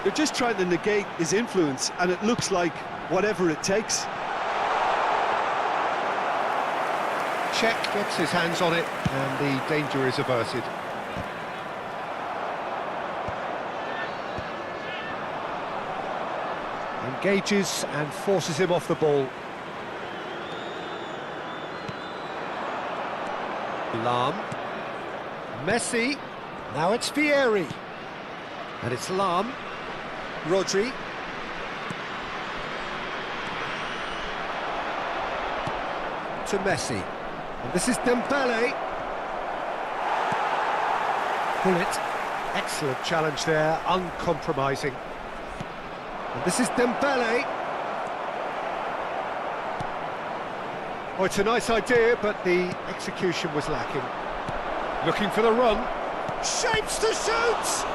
They're just trying to negate his influence, and it looks like whatever it takes. Czech gets his hands on it, and the danger is averted. Engages and forces him off the ball. Lahm. Messi. Now it's Vieri. And it's Lahm. Rodri. To Messi. And this is Dembele. Bullet. Excellent challenge there, uncompromising. And this is Dembele. Oh, it's a nice idea, but the execution was lacking. Looking for the run. Shapes to shoot!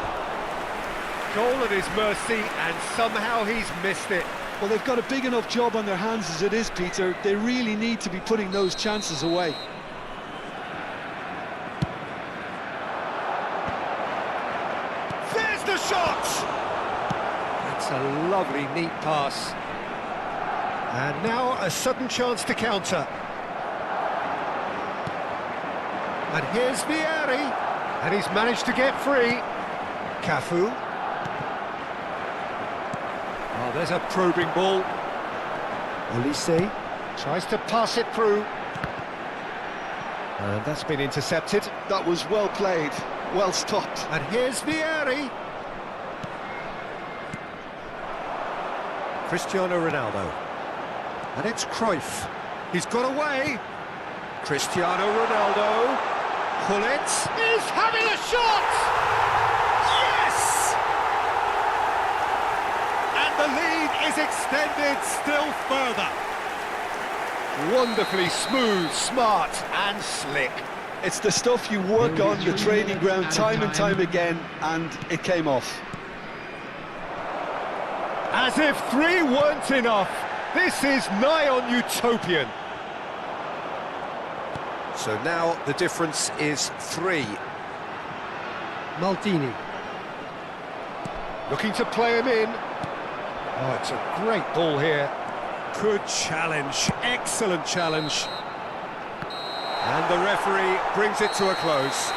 Goal at his mercy, and somehow he's missed it. Well, they've got a big enough job on their hands as it is, Peter. They really need to be putting those chances away. There's the shot! That's a lovely, neat pass. And now a sudden chance to counter. And here's Vieri. And he's managed to get free. Cafu. Oh, there's a probing ball. Olise tries to pass it through. And that's been intercepted. That was well played, well stopped. And here's Vieri. Cristiano Ronaldo. And it's Cruyff. He's got away. Cristiano Ronaldo. Gullit is having a shot! Yes! And the lead is extended still further. Wonderfully smooth, smart and slick. It's the stuff you work on the training ground time and time again, and it came off. As if 3 weren't enough, this is nigh on utopian. So now the difference is 3. Maldini. Looking to play him in. Oh, it's a great ball here. Good challenge, excellent challenge. And the referee brings it to a close.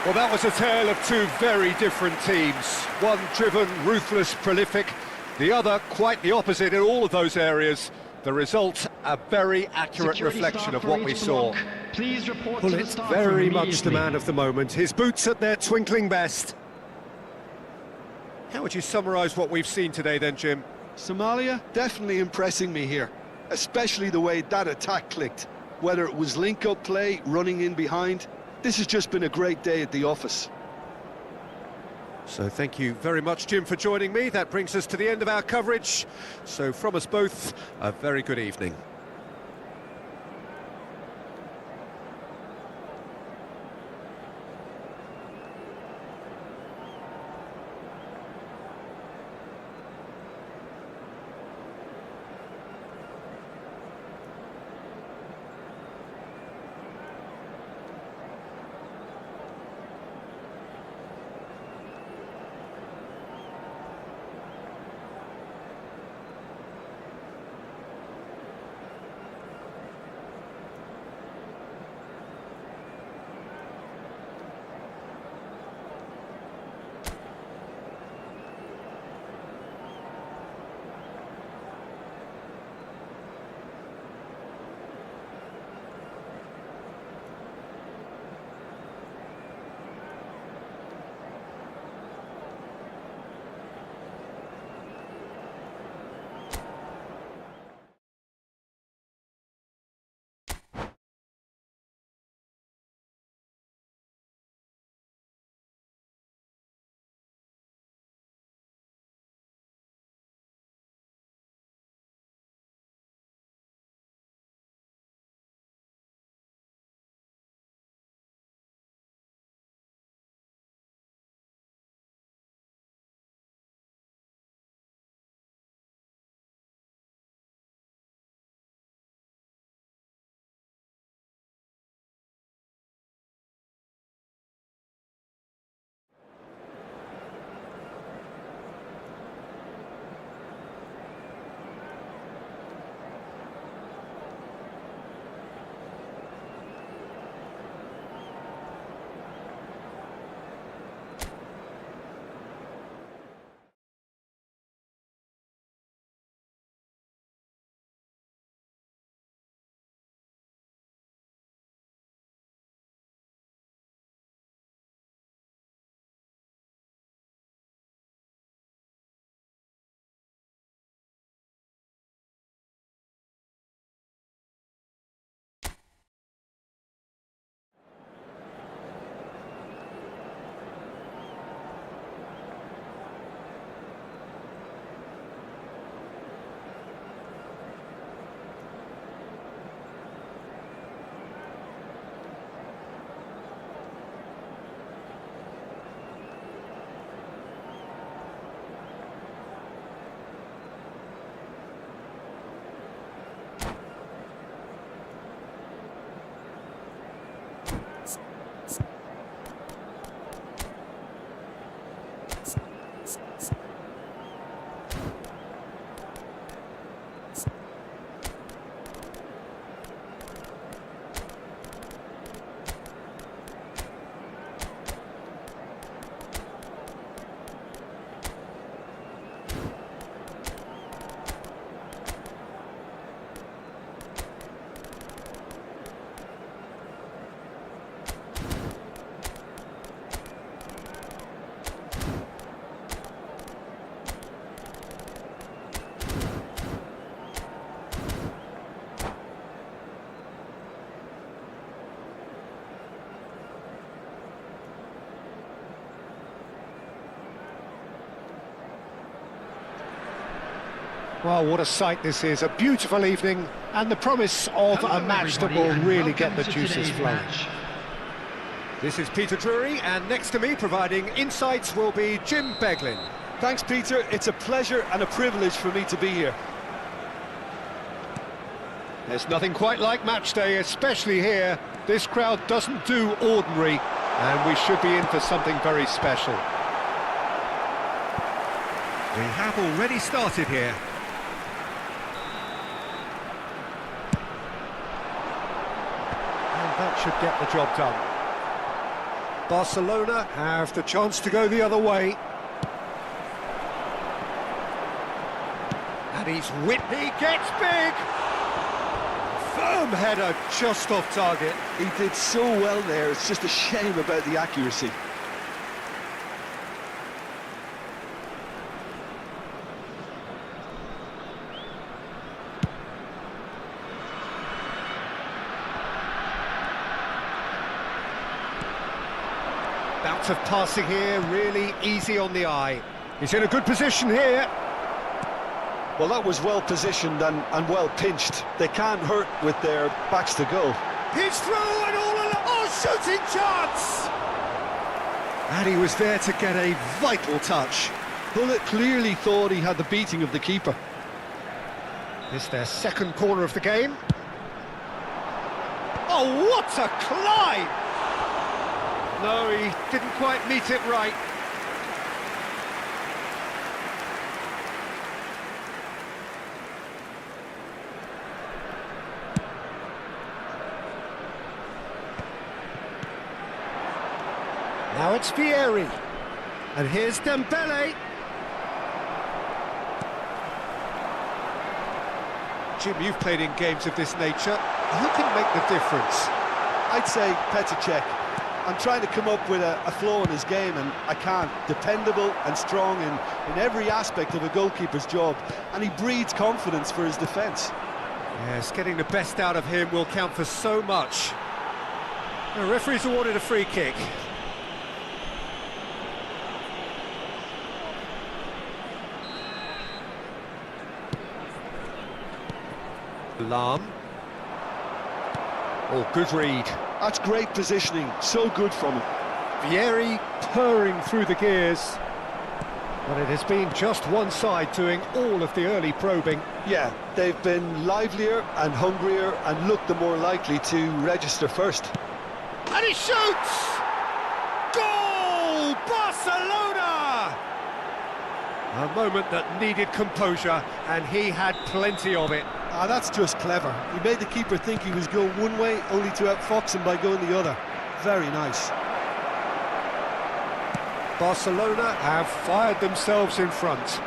Well, that was a tale of 2 very different teams. One driven, ruthless, prolific. The other quite the opposite in all of those areas. The result, a very accurate reflection of what we saw. Please report to the Gullit, staff very room much the immediately. man of the moment. His boots at their twinkling best. How would you summarise what we've seen today then, Jim? Somalia definitely impressing me here, especially the way that attack clicked. Whether it was link-up play, running in behind, this has just been a great day at the office. So thank you very much, Jim, for joining me. That brings us to the end of our coverage. So from us both, a very good evening. Well, what a sight this is, a beautiful evening, and the promise of Hello, a match that everybody, will and really get welcome the to juices today's flowing. match. This is Peter Drury, and next to me, providing insights, will be Jim Beglin. Thanks, Peter. It's a pleasure and a privilege for me to be here. There's nothing quite like match day, especially here. This crowd doesn't do ordinary, and we should be in for something very special. We have already started here. And that should get the job done. Barcelona have the chance to go the other way. And he's whipped. He gets big! Firm header just off target. He did so well there, it's just a shame about the accuracy. Bounce of passing here, really easy on the eye. He's in a good position here. Well, that was well positioned and well pinched. They can't hurt with their backs to goal. He's through and all along. Oh, shooting chance! And he was there to get a vital touch. Bullet clearly thought he had the beating of the keeper. It's their second corner of the game. Oh, what a climb! No, he didn't quite meet it right. Now it's Vieri. And here's Dembele. Jim, you've played in games of this nature. Who can make the difference? I'd say Petr Cech. I'm trying to come up with a flaw in his game, and I can't. Dependable and strong in every aspect of a goalkeeper's job, and he breeds confidence for his defence. Yes, getting the best out of him will count for so much. The referee's awarded a free kick. Lahm. Oh, good read. That's great positioning, so good from him. Vieri purring through the gears. But it has been just one side doing all of the early probing. Yeah, they've been livelier and hungrier and looked the more likely to register first. And he shoots! Goal! Barcelona! A moment that needed composure, and he had plenty of it. Ah, that's just clever. He made the keeper think he was going one way, only to outfox him by going the other. Very nice. Barcelona have fired themselves in front.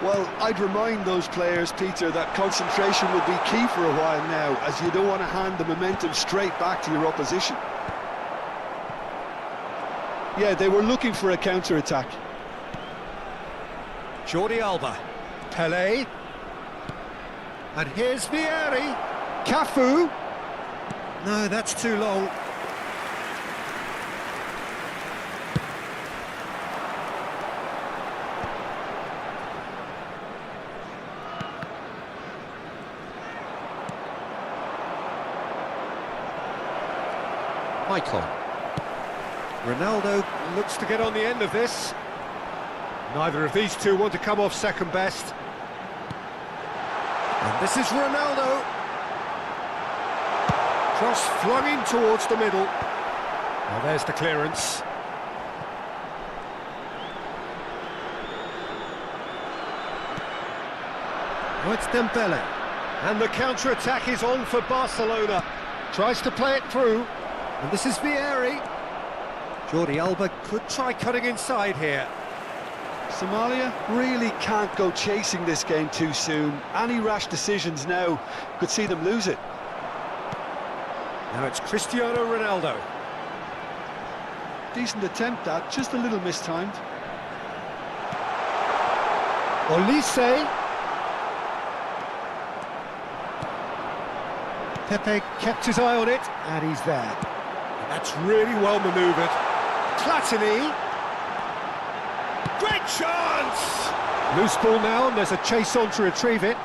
Well, I'd remind those players, Peter, that concentration will be key for a while now, as you don't want to hand the momentum straight back to your opposition. Yeah, they were looking for a counter-attack. Jordi Alba. Pelé. And here's Vieri. Cafu. No, that's too long. Michael. Ronaldo looks to get on the end of this. Neither of these two want to come off second best. And this is Ronaldo. Cross flung in towards the middle. Well, there's the clearance. Oh, it's Dembele. And the counter-attack is on for Barcelona. Tries to play it through. And this is Vieri. Jordi Alba could try cutting inside here. Somalia really can't go chasing this game too soon. Any rash decisions now could see them lose it. Now it's Cristiano Ronaldo. Decent attempt that, just a little mistimed. Olise. Pepe kept his eye on it, and he's there. And that's really well manoeuvred. Platini. Great chance! Loose ball now, and there's a chase on to retrieve it.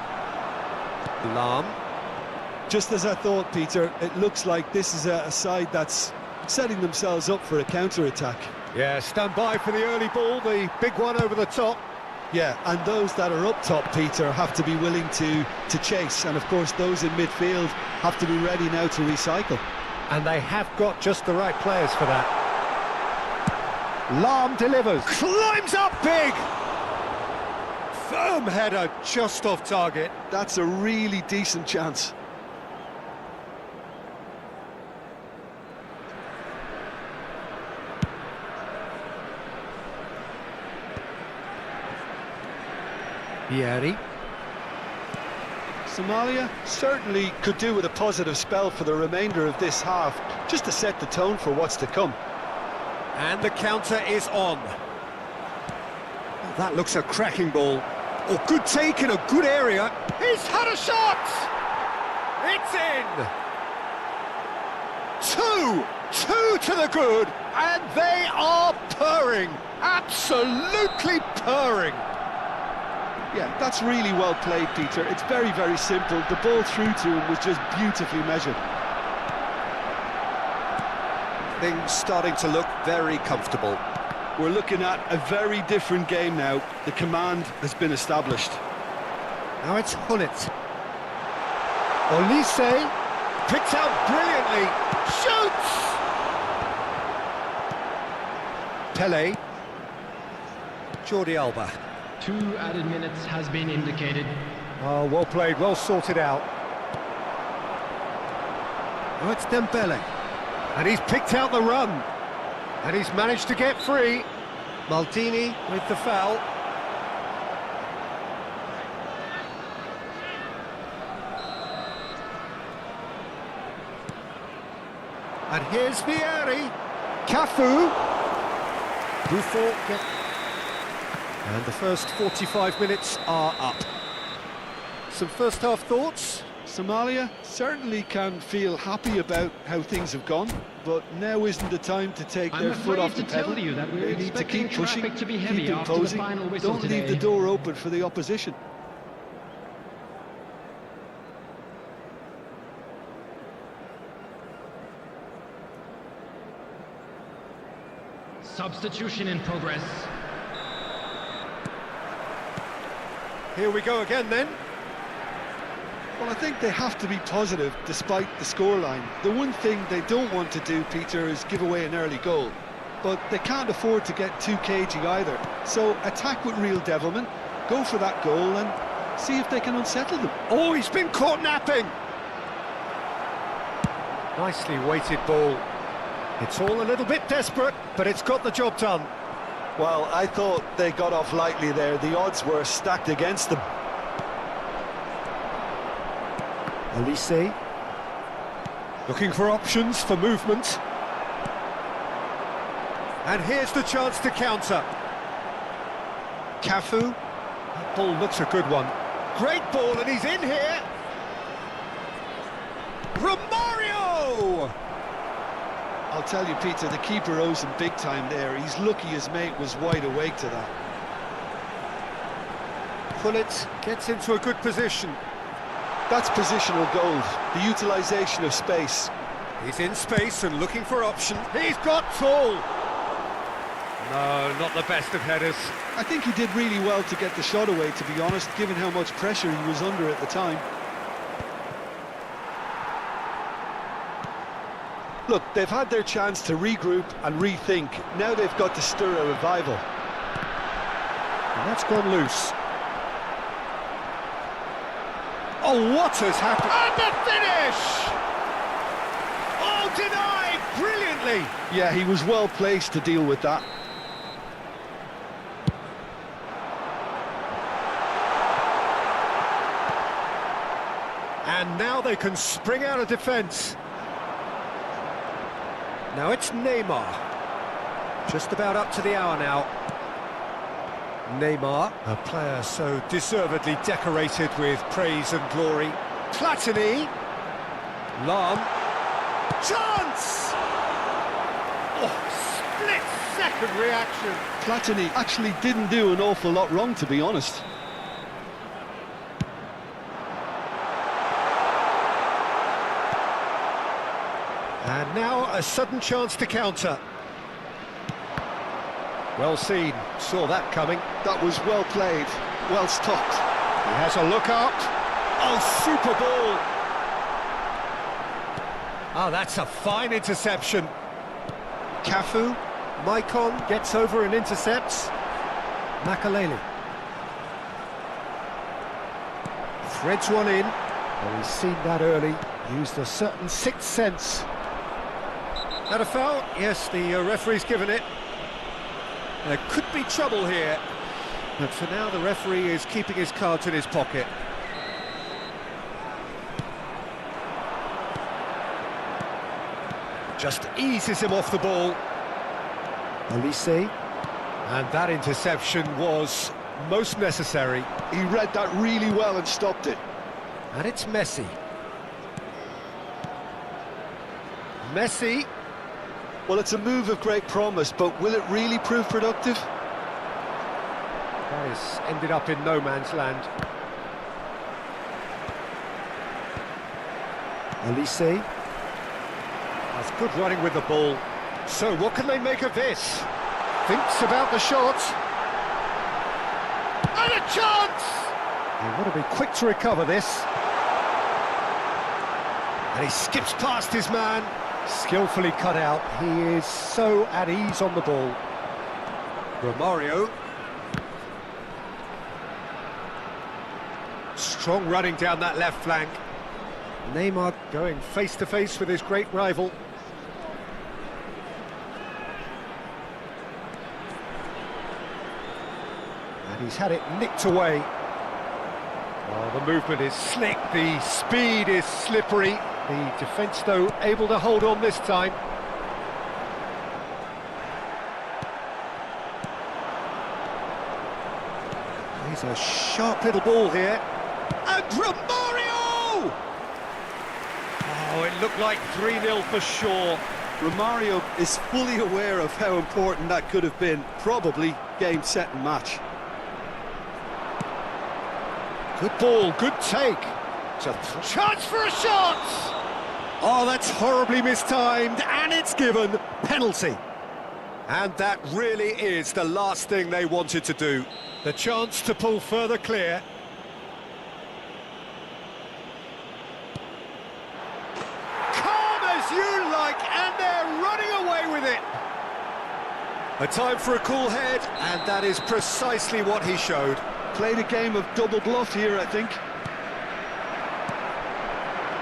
Lahm. Just as I thought, Peter, it looks like this is a side that's setting themselves up for a counter-attack. Yeah, stand by for the early ball, the big one over the top. Yeah, and those that are up top, Peter, have to be willing to chase. And, of course, those in midfield have to be ready now to recycle. And they have got just the right players for that. Lahm delivers. Climbs up big! Firm header just off target. That's a really decent chance. Vieri. Somalia certainly could do with a positive spell for the remainder of this half, just to set the tone for what's to come. And the counter is on. Oh, that looks a cracking ball. Oh, good take in a good area. He's had a shot! It's in! Two to the good, and they are purring. Absolutely purring. Yeah, that's really well played, Peter. It's very, very simple. The ball through to him was just beautifully measured. Things starting to look very comfortable. We're looking at a very different game now. The command has been established. Now it's Hullet. Olise picked out brilliantly. Shoots! Pele. Jordi Alba. 2 added minutes has been indicated. Oh, well played, well sorted out. Oh, it's Dembele. And he's picked out the run. And he's managed to get free. Maldini with the foul. And here's Vieri. Cafu. Buffon. And the first 45 minutes are up. Some first half thoughts? Somalia certainly can feel happy about how things have gone, but now isn't the time to take their foot off the pedal. They need to keep pushing, keep imposing. Don't leave the door open for the opposition. Substitution in progress. Here we go again then. Well, I think they have to be positive despite the scoreline. The one thing they don't want to do, Peter, is give away an early goal. But they can't afford to get too cagey either. So attack with real devilment, go for that goal and see if they can unsettle them. Oh, he's been caught napping! Nicely weighted ball. It's all a little bit desperate, but it's got the job done. Well, I thought they got off lightly there. The odds were stacked against them. Olise. Looking for options for movement. And here's the chance to counter. Cafu. That ball looks a good one. Great ball, and he's in here. Romario! I'll tell you, Peter, the keeper owes him big time there. He's lucky his mate was wide awake to that. Hullet gets into a good position. That's positional gold, the utilisation of space. He's in space and looking for options. He's got tall! No, not the best of headers. I think he did really well to get the shot away, to be honest, given how much pressure he was under at the time. Look, they've had their chance to regroup and rethink. Now they've got to stir a revival. And that's gone loose. Oh, what has happened? And the finish! Oh, denied brilliantly! Yeah, he was well placed to deal with that. And now they can spring out of defence. Now it's Neymar. Just about up to the hour now. Neymar, a player so deservedly decorated with praise and glory. Platini. Lahm. Chance! Oh, Split-second reaction. Platini actually didn't do an awful lot wrong, to be honest. And now a sudden chance to counter. Well seen, saw that coming. That was well played, well stopped. He has a look out. Oh, super ball. Oh, that's a fine interception. Cafu, Maicon gets over and intercepts. Makalele. Threads one in. Well, he's seen that early, used a certain sixth sense. Had a foul? Yes, the referee's given it. There could be trouble here. But for now, the referee is keeping his cards in his pocket. Just eases him off the ball. Elise. And that interception was most necessary. He read that really well and stopped it. And it's Messi. Messi. Well, it's a move of great promise, but will it really prove productive? That has ended up in no man's land. Elise. That's good running with the ball. So what can they make of this? Thinks about the shot. And a chance! They want to be quick to recover this. And he skips past his man. Skillfully cut out. He is so at ease on the ball. Romario. Strong running down that left flank. Neymar going face to face with his great rival. And he's had it nicked away. Oh, the movement is slick, the speed is slippery. The defence, though, able to hold on this time. He's a sharp little ball here. And Romario! Oh, it looked like 3-0 for sure. Romario is fully aware of how important that could have been. Probably game, set and match. Good ball, good take. It's a chance for a shot! Oh, that's horribly mistimed, and it's given. Penalty. And that really is the last thing they wanted to do. The chance to pull further clear. Calm as you like, and they're running away with it. A time for a cool head, and that is precisely what he showed. Played a game of double bluff here, I think.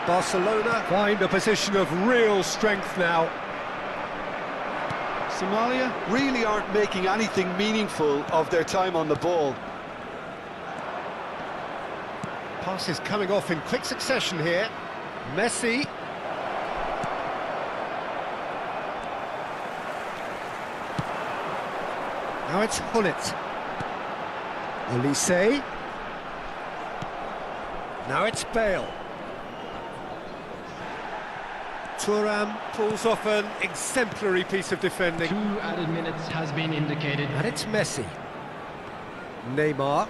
Barcelona find a position of real strength now. Somalia really aren't making anything meaningful of their time on the ball. Passes coming off in quick succession here. Messi. Now it's Hullet. Elise. Now it's Bale. Thuram pulls off an exemplary piece of defending. 2 added minutes has been indicated. And it's Messi. Neymar.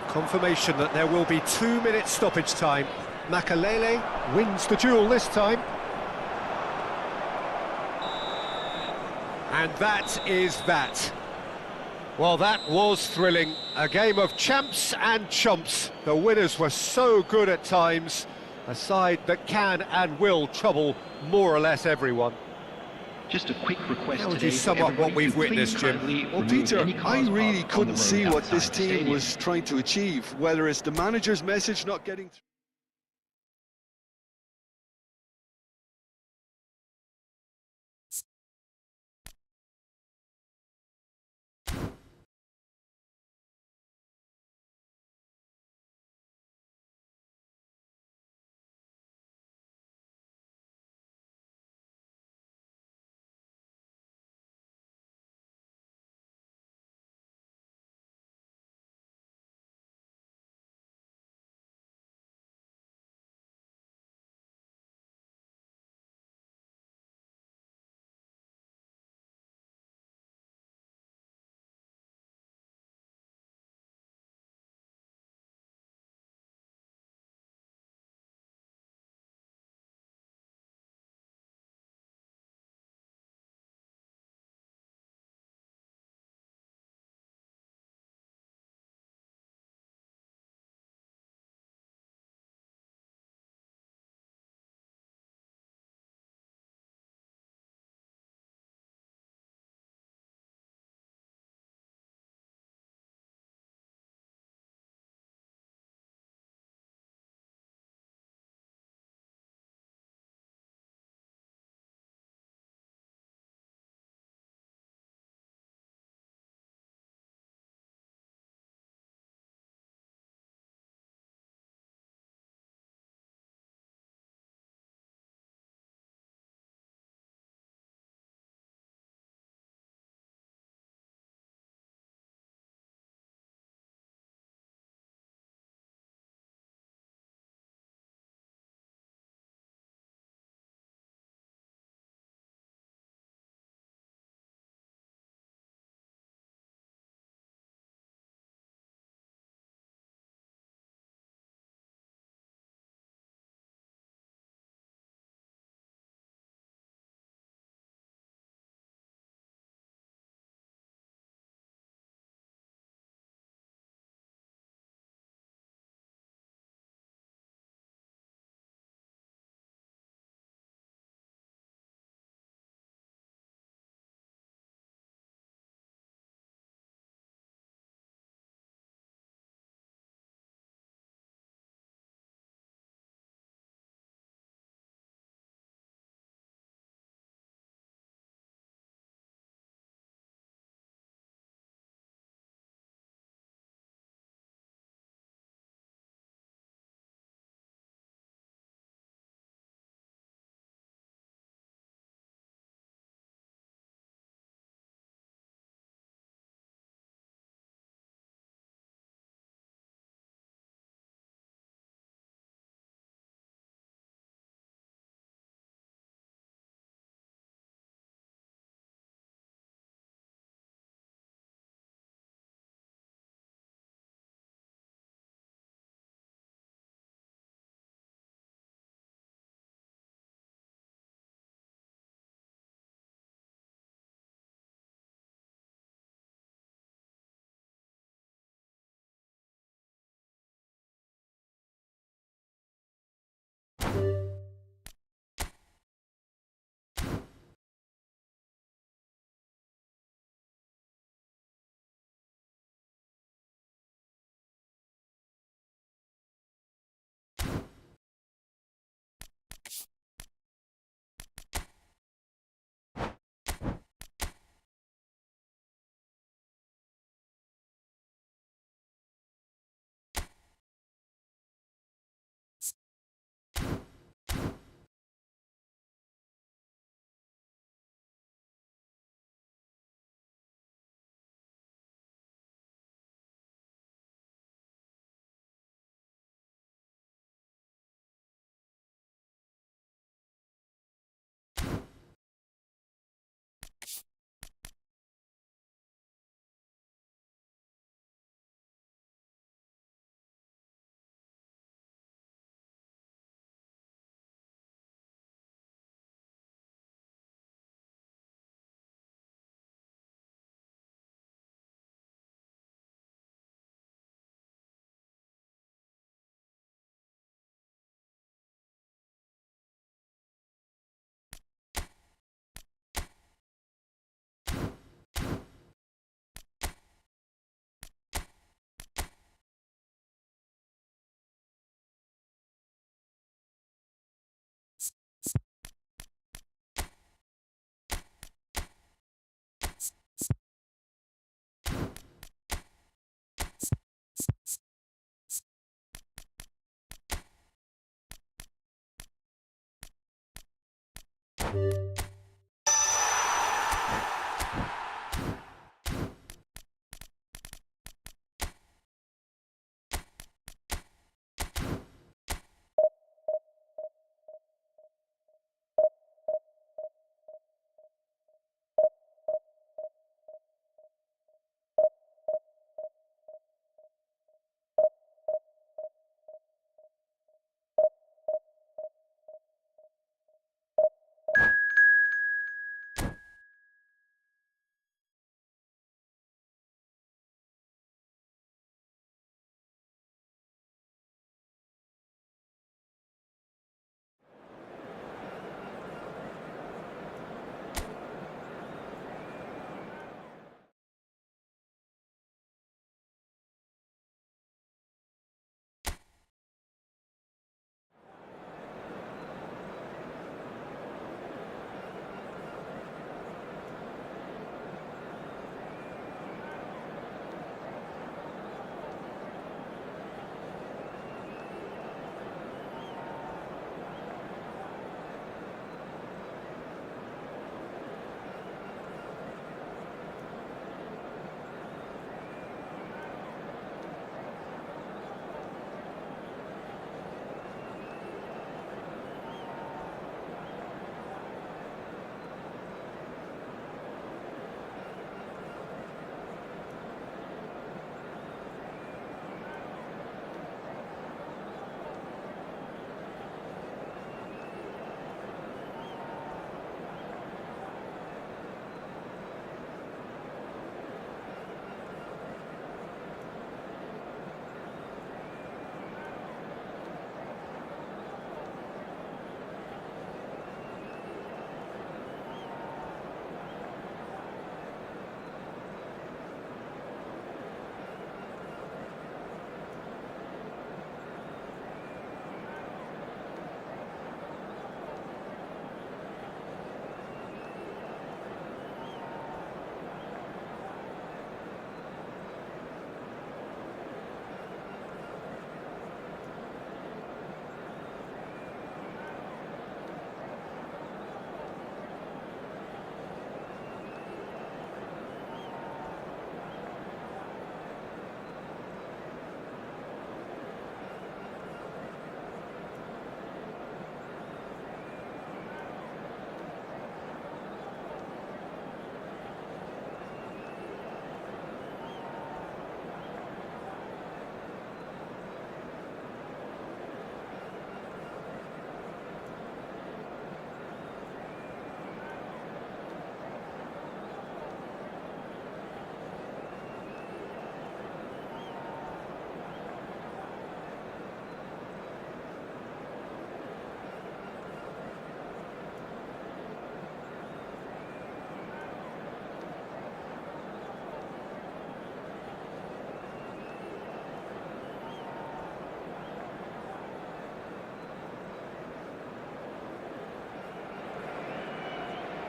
Confirmation that there will be 2 minutes stoppage time. Makalele wins the duel this time. And that is that. Well, that was thrilling. A game of champs and chumps. The winners were so good at times. A side that can and will trouble more or less everyone. Just a quick request How would today you sum for up what everybody we've to please witnessed, Jim? kindly Well, remove Peter, any I cars really parked on couldn't the see road what this outside the team stadium. was trying to achieve, whether it's the manager's message not getting through.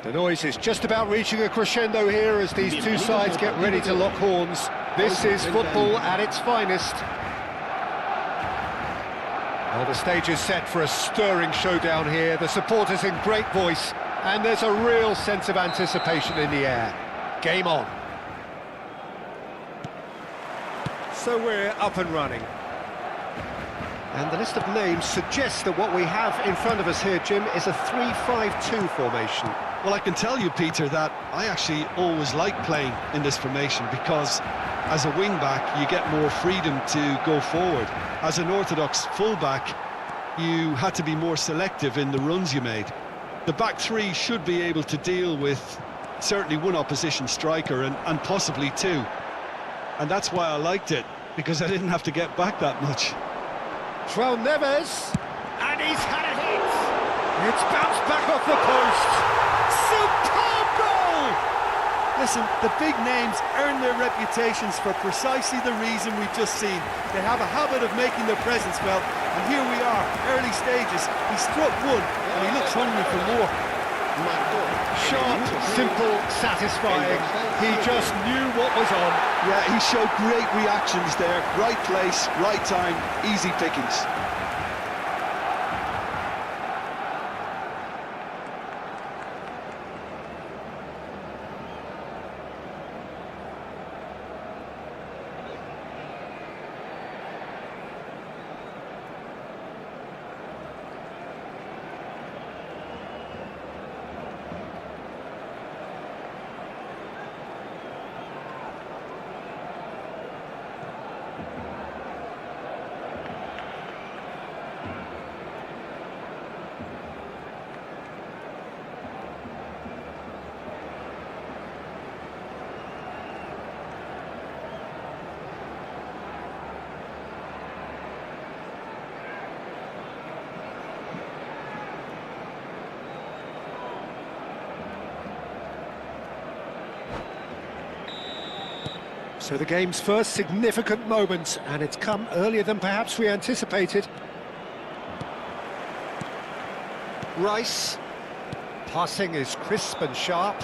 The noise is just about reaching a crescendo here as these two sides get ready to lock horns. This is football at its finest. Well, the stage is set for a stirring showdown here. The supporters in great voice, and there's a real sense of anticipation in the air. Game on. So we're up and running. And the list of names suggests that what we have in front of us here, Jim, is a 3-5-2 formation. Well, I can tell you, Peter, that I actually always like playing in this formation because as a wing-back, you get more freedom to go forward. As an orthodox full-back, you had to be more selective in the runs you made. The back three should be able to deal with certainly one opposition striker and possibly two. And that's why I liked it, because I didn't have to get back that much. João Neves, and he's had a hit. It's bounced back off the post. Superb goal! Listen, the big names earn their reputations for precisely the reason we've just seen. They have a habit of making their presence felt, and here we are, early stages. He struck one, and he looks hungry for more. Sharp, simple, satisfying. He just knew what was on. Yeah, he showed great reactions there. Right place, right time, easy pickings. So the game's first significant moment, and it's come earlier than perhaps we anticipated. Rice. Passing is crisp and sharp.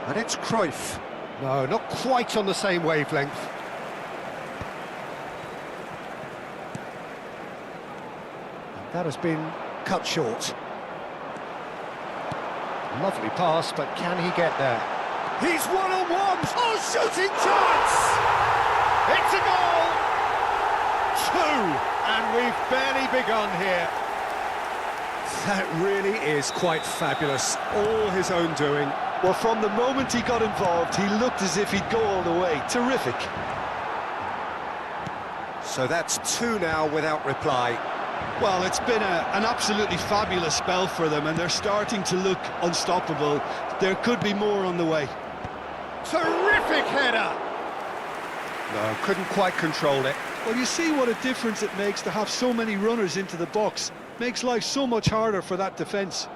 And it's Cruyff. No, not quite on the same wavelength. And that has been cut short. Lovely pass, but can he get there? He's one-on-one! Oh, shooting chance! It's a goal! 2, and we've barely begun here. That really is quite fabulous, all his own doing. Well, from the moment he got involved, he looked as if he'd go all the way. Terrific. So that's 2 now without reply. Well, it's been an absolutely fabulous spell for them, and they're starting to look unstoppable. There could be more on the way. Terrific header! No, couldn't quite control it. Well, you see what a difference it makes to have so many runners into the box. Makes life so much harder for that defence.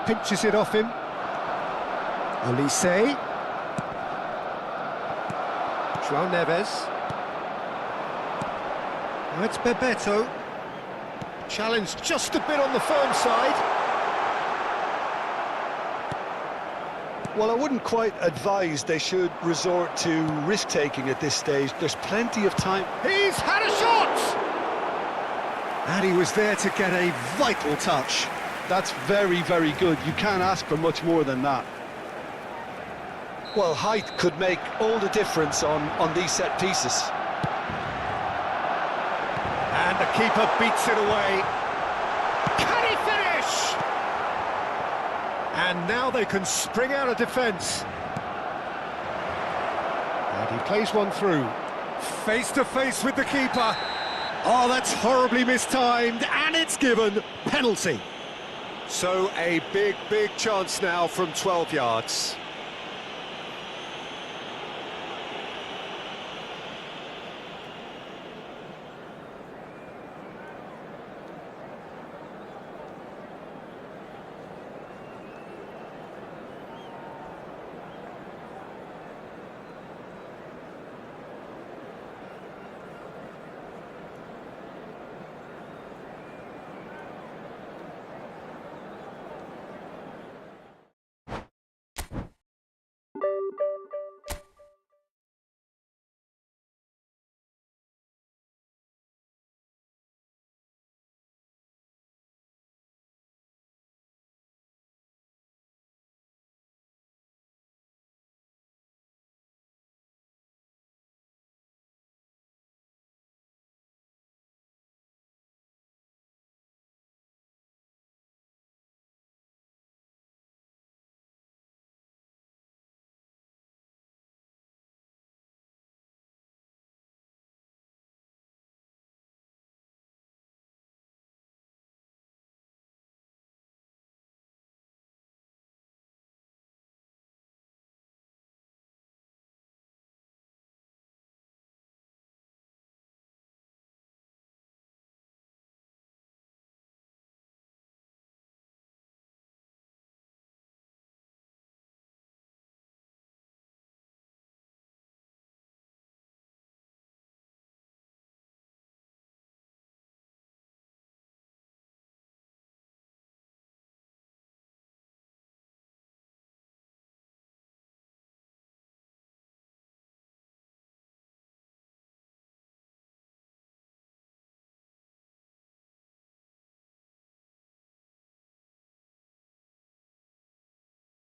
Pinches it off him. Olise. João Neves. Now it's Bebeto. Challenged just a bit on the firm side. Well, I wouldn't quite advise they should resort to risk-taking at this stage. There's plenty of time. He's had a shot! And he was there to get a vital touch. That's very, very good. You can't ask for much more than that. Well, height could make all the difference on these set pieces. And the keeper beats it away. Can he finish? And now they can spring out of defence. And he plays one through. Face to face with the keeper. Oh, that's horribly mistimed, and it's given. Penalty. So a big, big chance now from 12 yards.